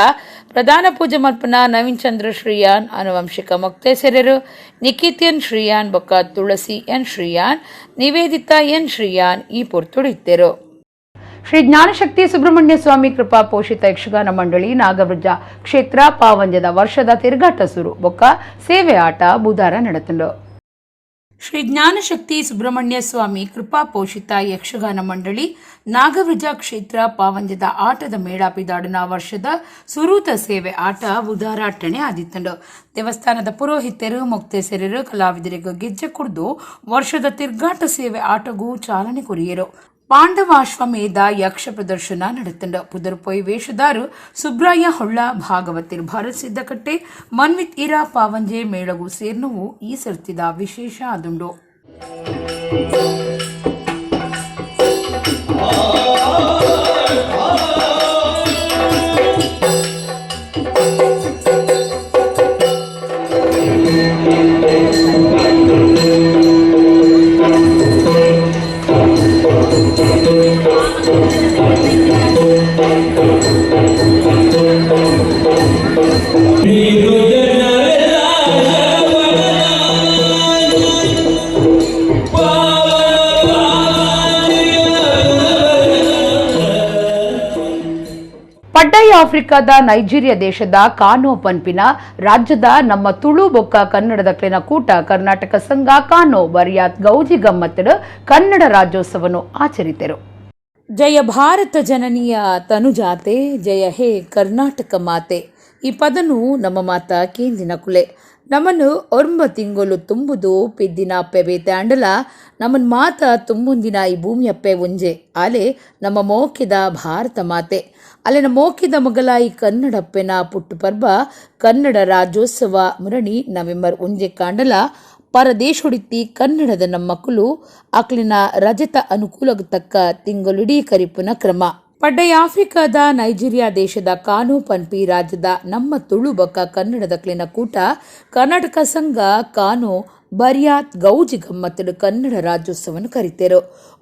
ಪ್ರಧಾನ ಪೂಜೆ ಮಲ್ಪನ ನವೀನ್ ಚಂದ್ರ ಶ್ರೀಯಾನ್, ಆನುವಂಶಿಕ ಮೊಕ್ತೇಸರರು ನಿಖಿತ್ ಎನ್ ಶ್ರೀಯಾನ್ ಬೊಕ್ಕ ತುಳಸಿ ಎನ್ ಶ್ರೀಯಾನ್, ನಿವೇದಿತಾ ಎನ್ ಶ್ರೀಯಾನ್ ಈ ಪೊರ್ತುಡಿತ್ತರು. ಶ್ರೀ ಜ್ಞಾನಶಕ್ತಿ ಸುಬ್ರಹ್ಮಣ್ಯ ಸ್ವಾಮಿ ಕೃಪಾ ಪೋಷಿತ ಯಕ್ಷಗಾನ ಮಂಡಳಿ ನಾಗವ್ರಜ ಕ್ಷೇತ್ರ ಪಾವಂಜದ ವರ್ಷದ ತಿರುಗಾಟ ಸುರು ಬೊಕ್ಕ ಸೇವೆ ಆಟ ಬುಧಾರ ನಡೆತುಂಡು. ಶ್ರೀ ಜ್ಞಾನಶಕ್ತಿ ಸುಬ್ರಹ್ಮಣ್ಯ ಸ್ವಾಮಿ ಕೃಪಾ ಪೋಷಿತ ಯಕ್ಷಗಾನ ಮಂಡಳಿ ನಾಗವಿಜ ಕ್ಷೇತ್ರ ಪಾವಂಜದ ಆಟದ ಮೇಳ ಪಿದಾಡಿನ ವರ್ಷದ ಸುರೂತ ಸೇವೆ ಆಟ ಉದಾರಾಟಣೆ ಆದಿತ್ತಂಡು. ದೇವಸ್ಥಾನದ ಪುರೋಹಿತರು ಮೊಕ್ತೇಸರರು ಕಲಾವಿದರಿಗೂ ಗೆಜ್ಜೆ ಕುಡಿದು ವರ್ಷದ ತಿರ್ಗಾಟ ಸೇವೆ ಆಟಗೂ ಚಾಲನೆ ಕೊರಿಯರು. ಪಾಂಡವಾಶ್ವಮೇಧ ಯಕ್ಷ ಪ್ರದರ್ಶನ ನಡೆತಂಡ. ಪುದರ್ಪೊಯ್ ವೇಷದಾರು ಸುಬ್ರಾಯ ಹೊಳ್ಳ ಭಾಗವತಿರ್ ಭಾರತ್ ಸಿದ್ದಕಟ್ಟೆ ಮನ್ವಿತ್ ಇರಾ ಪಾವಂಜೆ ಮೇಳಗೂ ಸೇರ್ನವು ಈ ಸರ್ತಿದ ವಿಶೇಷ ಆದುಂಡು. ಪಡ್ಡೈ ಆಫ್ರಿಕಾದ ನೈಜೀರಿಯಾ ದೇಶದ ಕಾನೋ ಪನ್ಪಿನ ರಾಜ್ಯದ ನಮ್ಮ ತುಳು ಬೊಕ್ಕ ಕನ್ನಡದ ಕ್ಲಿನ ಕೂಟ ಕರ್ನಾಟಕ ಸಂಘ ಕಾನೋ ಬರಿಯಾತ್ ಗೌಜಿ ಗಮ್ಮತ್ತಡು ಕನ್ನಡ ರಾಜ್ಯೋತ್ಸವವನ್ನು ಆಚರಿಸಿದರು. ಜಯ ಭಾರತ ಜನನಿಯ ತನುಜಾತೆ, ಜಯ ಹೇ ಕರ್ನಾಟಕ ಮಾತೆ. ಈ ಪದನು ನಮ್ಮ ಮಾತ ಕೇಂದಿನ ಕುಲೆ. ನಮ್ಮನ್ನು ಒರ್ಮ ತಿಂಗಳು ತುಂಬುದು ಪಿದ್ದಿನ ಅಪ್ಪೆ ತಾಂಡಲ ನಮ್ಮನ್ ಮಾತ ತುಂಬುಂದಿನ ಈ ಭೂಮಿಯಪ್ಪೆ ಒಂಜೆ ಆಲೆ ನಮ್ಮ ಮೋಕಿದ ಭಾರತ ಮಾತೆ. ಅಲ್ಲಿನ ಮೋಕಿದ ಮಗಲ ಈ ಕನ್ನಡಪ್ಪೆನ ಪುಟ್ಟು ಪರ್ಬ ಕನ್ನಡ ರಾಜ್ಯೋತ್ಸವ ಮುರಣಿ ನವೆಂಬರ್ 1 ಕಾಂಡಲ ಪರದೇಶೊಡಿತ್ತಿ ಕನ್ನಡದ ನಮ್ಮ ಮಕ್ಕಳು ಅಕ್ಲಿನ ರಜತ ಅನುಕೂಲಕ್ಕೆ ತಕ್ಕ ತಿಂಗಳಿಡೀ ಕರಿಪುನ ಕ್ರಮ. ಪಡ್ಡೈ ಆಫ್ರಿಕಾದ ನೈಜೀರಿಯಾ ದೇಶದ ಕಾನೋ ಪನ್ಪಿ ರಾಜ್ಯದ ನಮ್ಮ ತುಳು ಬೊಕ್ಕ ಕನ್ನಡದ ಕ್ಲಿನ ಕೂಟ ಕರ್ನಾಟಕ ಸಂಘ ಕಾನೋ ಬರಿಯಾತ್ ಗೌಜಿ ಗಮ್ಮತ್ತಡು ಕನ್ನಡ ರಾಜ್ಯೋತ್ಸವವನ್ನು ಕರಿತೇರು.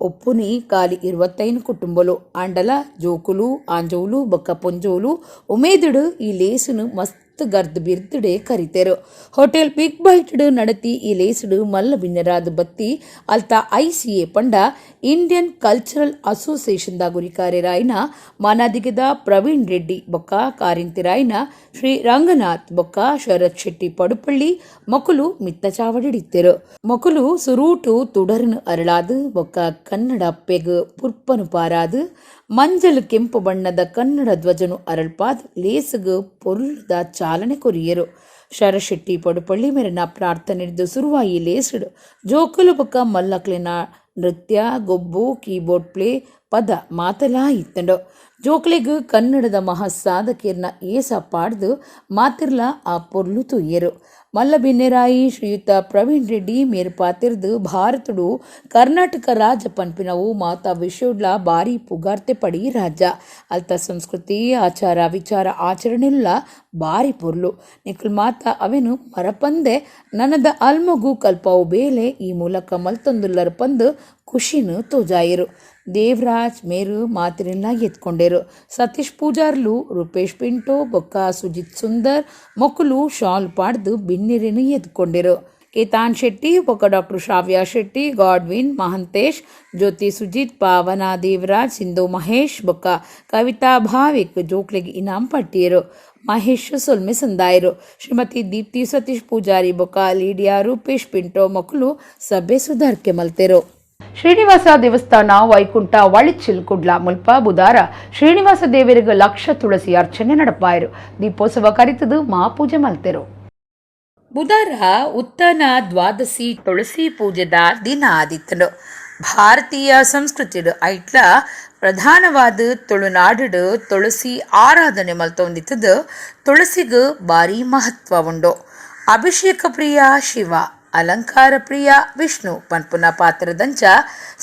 ಒಪ್ಪುನಿ ಕಾಲಿ 25 ಕುಟುಂಬಲು ಆಂಡಲ ಜೋಕುಲು ಆಂಜೋಲು ಬೊಕ್ಕ ಪೊಂಜೋಲು ಉಮೇದುಡು ಈ ಲೇಸುನು ಮಸ್ತ್ ಗರ್ದ್ ಬಿರ್ದುಡೆ ಕರಿತೇರು. ಹೋಟೆಲ್ ಬಿಗ್ ಬೈಟ್ ನಡತಿ ಈ ಲೇಸುಡು ಮಲ್ಲ ಬಿನ್ನರಾದ ಬತ್ತಿ ಅಲ್ತ ICA ಪಂಡ ಇಂಡಿಯನ್ ಕಲ್ಚರಲ್ ಅಸೋಸಿಯೇಷನ್ ದ ಗುರಿಕಾರ್ಯರಾಯಿನ ಮಾನಾದಿಗದ ಪ್ರವೀಣ್ ರೆಡ್ಡಿ ಬೊಕ್ಕ ಕಾರಿಂತಿರಾಯಿನ ಶ್ರೀ ರಂಗನಾಥ್ ಬೊಕ್ಕ ಶರತ್ ಶೆಟ್ಟಿ ಪಡುಪಳ್ಳಿ ಮೊಕಲು ಮಿತ್ತ ಚಾವಡಿಡಿತ್ತೇರು. ಮೊಕಲು ಸುರೂಟು ತುಡರ್ನು ಅರಳಾದು ಬೊಕ್ಕ ಕನ್ನಡ ಅಪ್ಪೆಗ್ ಪುರ್ಪನು ಪಾರಾದು ಮಂಜಲು ಕೆಂಪು ಬಣ್ಣದ ಕನ್ನಡ ಧ್ವಜನು ಅರಳ್ಪಾದ್ ಲೇಸಗ್ ಪೊರ್ಲುದ ಚಾಲನೆ ಕೊರಿಯರು. ಶರಶೆಟ್ಟಿ ಪಡುಪಳ್ಳಿ ಮೇರನ ಪ್ರಾರ್ಥನೆ ಸುರುವಾಯಿ ಲೇಸಡು ಜೋಕುಲು ಬೊಕ್ಕ ಮಲ್ಲಕ್ಲಿನ ನೃತ್ಯ ಗೊಬ್ಬು ಕೀಬೋರ್ಡ್ ಪ್ಲೇ ಪದ ಮಾತಲಾ ಇತ್ತಂಡು. ಜೋಕ್ಲೆಗ್ ಕನ್ನಡದ ಮಹಾಸಾಧಕೀರ್ನ ಏಸ ಪಾಡ್ದು ಮಾತಿರ್ಲ ಆ ಪೊರ್ಲು ತುಯ್ಯರು. ಮಲ್ಲ ಬಿನ್ನೆರಾಯಿ ಶ್ರೀಯುತ ಪ್ರವೀಣ್ ರೆಡ್ಡಿ ಮೇರ್ಪಾತಿರ್ದು ಭಾರತಡು ಕರ್ನಾಟಕ ರಾಜ ಪನ್ಪಿನವು ಮಾತಾ ವಿಷಯಡ್ಲ ಬಾರಿ ಪುಗಾರ್ತೆ ಪಡಿ ರಾಜ್ಯ ಅಲ್ತ ಸಂಸ್ಕೃತಿ ಆಚಾರ ವಿಚಾರ ಆಚರಣೆಲ್ಲ ಬಾರಿ ಪೊರ್ಲು ನಿಖಲ್ ಮಾತಾ ಅವೆನು ಮರಪಂದೆ ನನ್ನದ ಅಲ್ಮಗು ಕಲ್ಪವು ಬೇಲೆ ಈ ಮೂಲಕ ಮಲ್ತೊಂದುಲ್ಲರ ಪಂದು ಖುಷಿನು ತೋಜಾಯಿರು. ದೇವರಾಜ್ ಮೇರು ಮಾತಿರನ್ನ ಎತ್ಕೊಂಡೇರು. ಸತೀಶ್ ಪೂಜಾರ್ಲು ರೂಪೇಶ್ ಪಿಂಟೋ ಬೊಕ್ಕ ಸುಜಿತ್ ಸುಂದರ್ ಮೊಕ್ಕಲು ಶಾಲ್ ಪಾಡ್ದು ಬಿನ್ನಿರಿನು ಎತ್ಕೊಂಡೇರು. ಕೇತಾನ್ ಶೆಟ್ಟಿ ಬೊಕ್ಕ ಡಾಕ್ಟರ್ ಶ್ರಾವ್ಯ ಶೆಟ್ಟಿ ಗಾಡ್ವಿನ್ ಮಹಂತೇಶ್ ಜ್ಯೋತಿ ಸುಜಿತ್ ಪಾವನಾ ದೇವರಾಜ್ ಸಿಂಧು ಮಹೇಶ್ ಬೊಕ್ಕ ಕವಿತಾ ಭಾವಿಕ್ ಜೋಕ್ಲೆಗೆ ಇನಾಮ್ ಪಟ್ಟಿಯರು. ಮಹೇಶ್ ಸೊಲ್ಮೆ ಸಂದಾಯರು. ಶ್ರೀಮತಿ ದೀಪ್ತಿ ಸತೀಶ್ ಪೂಜಾರಿ ಬೊಕ್ಕ ಲೀಡಿಯಾ ರೂಪೇಶ್ ಪಿಂಟೋ ಮೊಕ್ಕಲು ಸಭೆ ಸುಧಾರ್ಕೆ ಮಲ್ತೆರು. ಶ್ರೀನಿವಾಸ ದೇವಸ್ಥಾನ ವೈಕುಂಠ ವಳಿಚಿಲ್ ಕುಡ್ಲ ಮುಲ್ಪ ಬುಧಾರ ಶ್ರೀನಿವಾಸ ದೇವರಿಗೆ ಲಕ್ಷ ತುಳಸಿ ಅರ್ಚನೆ ನಡಪಾಯರು. ದೀಪೋತ್ಸವ ಕರಿತದು ಮಹಾಪೂಜೆ ಮಲ್ತೆರು. ಬುಧಾರ ಉತ್ತನ ದ್ವಾದಶಿ ತುಳಸಿ ಪೂಜೆದ ದಿನ ಆದಿತ್ತನು. ಭಾರತೀಯ ಸಂಸ್ಕೃತಿಡು ಐಟ್ಲ ಪ್ರಧಾನವಾದ ತುಳುನಾಡು ತುಳಸಿ ಆರಾಧನೆ ಮಲ್ತೊಂದಿತ್ತದು. ತುಳಸಿಗೂ ಬಾರಿ ಮಹತ್ವ ಉಂಡು. ಅಭಿಷೇಕ ಪ್ರಿಯ ಶಿವ, ಅಲಂಕಾರ ಪ್ರಿಯ ವಿಷ್ಣು ಪನ್ಪುನ ಪಾತ್ರದಂಚ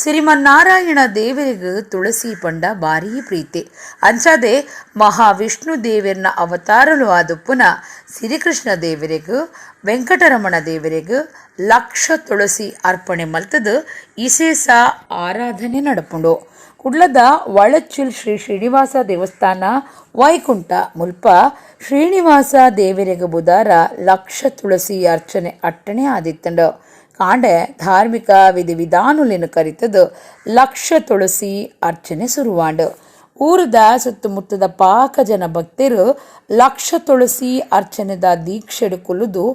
ಶ್ರೀಮನ್ನಾರಾಯಣ ದೇವರಿಗೂ ತುಳಸಿ ಪಂಡ ಬಾರಿ ಪ್ರೀತಿ. ಅಂಚಾದೆ ಮಹಾವಿಷ್ಣು ದೇವರನ ಅವತಾರಲು ಆದುಪ್ಪುನ ಶ್ರೀಕೃಷ್ಣ ದೇವರಿಗೂ ವೆಂಕಟರಮಣ ದೇವರಿಗೂ ಲಕ್ಷ ತುಳಸಿ ಅರ್ಪಣೆ ಮಲ್ತದು ವಿಶೇಷ ಆರಾಧನೆ ನಡಪುಂಡು. ಕುಡ್ಲದ ವಳಚಿಲ್ ಶ್ರೀ ಶ್ರೀನಿವಾಸ ದೇವಸ್ಥಾನ ವೈಕುಂಠ ಮುಲ್ಪ ಶ್ರೀನಿವಾಸ ದೇವರಿಗೆ ಬುಧಾರ ಲಕ್ಷ ತುಳಸಿ ಅರ್ಚನೆ ಅಟ್ಟಣೆ ಆದಿತ್ತಂಡು. ಕಾಂಡೆ ಧಾರ್ಮಿಕ ವಿಧಿವಿಧಾನುಲಿನ ಕರಿತದು ಲಕ್ಷ ತುಳಸಿ ಅರ್ಚನೆ ಸುರುವಾಂಡು. ಊರದ ಸುತ್ತಮುತ್ತದ ಪಾಕ ಜನ ಭಕ್ತರು ಲಕ್ಷ ತುಳಸಿ ಅರ್ಚನೆದ ದೀಕ್ಷೆಡು ಕುಲಿದು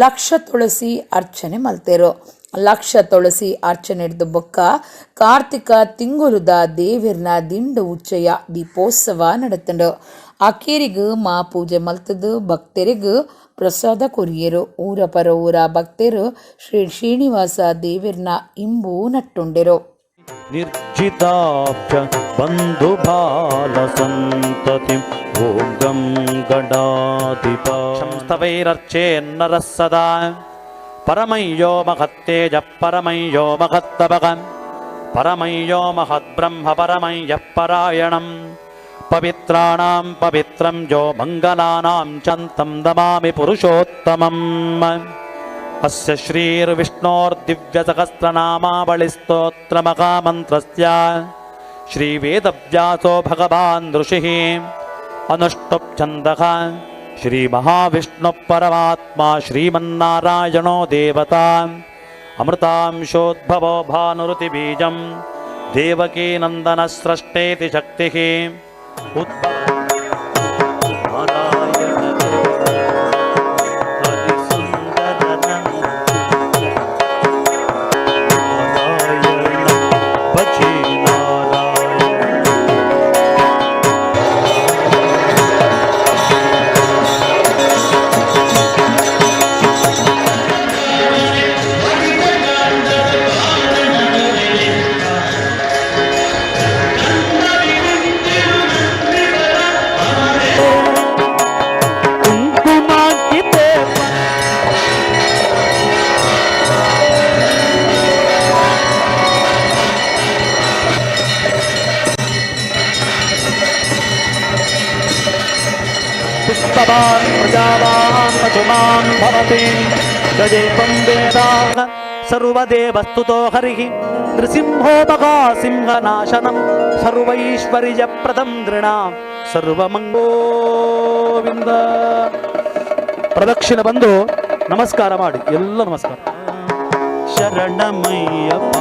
ಲಕ್ಷ ತುಳಸಿ ಅರ್ಚನೆ ಮಲ್ತೇರು. ಲಕ್ಷ ತುಳಸಿ ಅರ್ಚನೆಡ್ದು ಬೊಕ್ಕ ಕಾರ್ತಿಕ ತಿಂಗೊಲುದ ದೇವಿರ್ನ ದಿಂಡು ಉಚ್ಚಯ ದೀಪೋತ್ಸವ ನಡೆತಂಡು ಅಕೇರಿಗೂ ಮಾ ಪೂಜೆ ಮಲ್ತದು ಭಕ್ತರಿಗೂ ಪ್ರಸಾದ ಕೊರಿಯರು ಊರ ಪರ ಊರ ಭಕ್ತರು ಶ್ರೀ ಶ್ರೀನಿವಾಸ ದೇವಿರ್ನ ಇಂಬು ನಟ್ಟುಂಡೆರು. ನಿರ್ಜಿತಾಭ್ಯ ಬಂಧು ಬಾಲ ಸಂತತಿ ಓಂ ಗಂ ಗಣಾಧಿಪ ಸಂಸ್ತವೈರರ್ಚೇನ್ನರಃ ಸದಾ ಪರಮಯ್ಯೋ ಮಹತ್ತೇಜ ಪರಮಯ್ಯೋ ಮಹತ್ತಭಗನ್ ಪರಮಯ್ಯೋ ಮಹದ್ಬ್ರಹ್ಮ ಪರಮಯ್ಯಃ ಪರಾಯಣಂ ಪವಿತ್ರಾಣಾಂ ಪವಿತ್ರಂ ಯೋ ಮಂಗಲಾನಾಂ ಚಂತಂ ನಮಾಮಿ ಪುರುಷೋತ್ತಮಂ. ಅಸ್ಯ ಶ್ರೀರ್ವಿಷ್ಣೋರ್ದಿವ್ಯಸಹಸ್ರನಾಮಾವಳಿಸ್ತೋತ್ರಮಹಾಮಂತ್ರಸ್ಯ ಶ್ರೀವೇದವ್ಯಾಸೋ ಭಗವಾನ್ ಋಷಿಃ ಅನುಷ್ಠುಪ್ಛಂದಃ ಶ್ರೀಮಹಾವಿಷ್ಣುಃ ಪರಮಾತ್ಮ ಶ್ರೀಮನ್ನಾರಾಯಣೋ ದೇವತಾ ಅಮೃತಾಂಶೋದ್ಭವೋ ಭಾನುರುತಿಬೀಜಂ ದೇವಕೀ ನಂದನ ಸ್ರಷ್ಟೇತಿ ಶಕ್ತಿಃ पुष्पवान् प्रजावान् पशुमान् भवति गजेपं वेदाः सर्वदेवस्तुतो हरिः नृसिंहोपगा सिंहनाशनं सर्वैश्वर्यप्रदं नृणां सर्वमङ्गोविन्द. ಪ್ರದಕ್ಷಿಣೆ ಬಂದು ನಮಸ್ಕಾರ ಮಾಡಿ, ಎಲ್ಲ ನಮಸ್ಕಾರ. ಶರಣಮಯ್ಯಪ್ಪ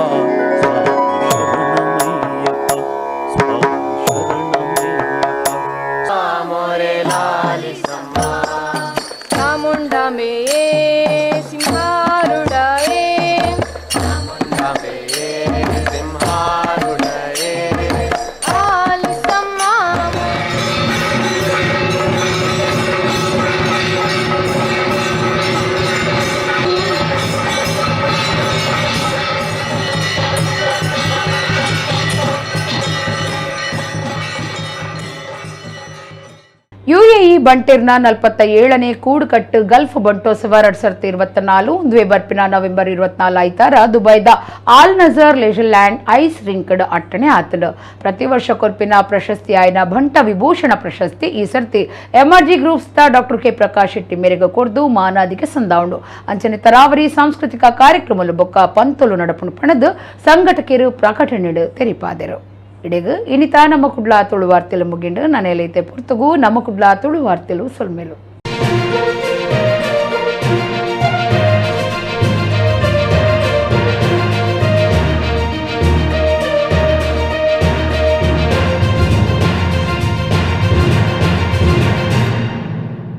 ಯುಎಇ ಬಂಟೇರ್ನ 47ನೇ ಕೂಡುಕಟ್ಟು ಗಲ್ಫ್ ಬಂಟೋತ್ಸವ 2024 ಒಂದುವೆ ಬರ್ಪಿನ ನವೆಂಬರ್ 24 ಐತಾರ ದುಬೈದ ಆಲ್ ನಜರ್ ಲೇಜರ್ ಲ್ಯಾಂಡ್ ಐಸ್ ರಿಂಕ್ಡ್ ಅಟ್ಟಣೆ ಆತಡು. ಪ್ರತಿ ವರ್ಷ ಕೊರ್ಪಿನ ಪ್ರಶಸ್ತಿ ಆಯ್ನ ಬಂಟ ವಿಭೂಷಣ ಪ್ರಶಸ್ತಿ ಈ ಸರ್ತಿ MRG groups doctor K Prakash Shetty ಮೇರೆಗೆ ಕೊರ್ದು ಮಾನಾದಿಗೆ ಸಂದಾವುಂಡು. ಅಂಚನೆ ತರಾವರಿ ಸಾಂಸ್ಕೃತಿಕ ಕಾರ್ಯಕ್ರಮಲು ಬೊಕ್ಕ ಪಂತಲು ನಡಪುಣು ಪಣದು ಸಂಘಟಕರು ಪ್ರಕಟಣೆ ತೆರಿಪಾದರು. ಇಡೆಗು ಇನಿತ ನಮ್ಮ ಕುಡ್ಲಾ ತುಳು ವಾರ್ತೆಲು ಮುಗಿಂಡು ನನೆಯಲೈತೆ ಪುರ್ತಗೂ ನಮ್ಮ ಕುಡ್ಲಾ ತುಳು ವಾರ್ತೆಲು ಸೊಲ್ಮೇಲು.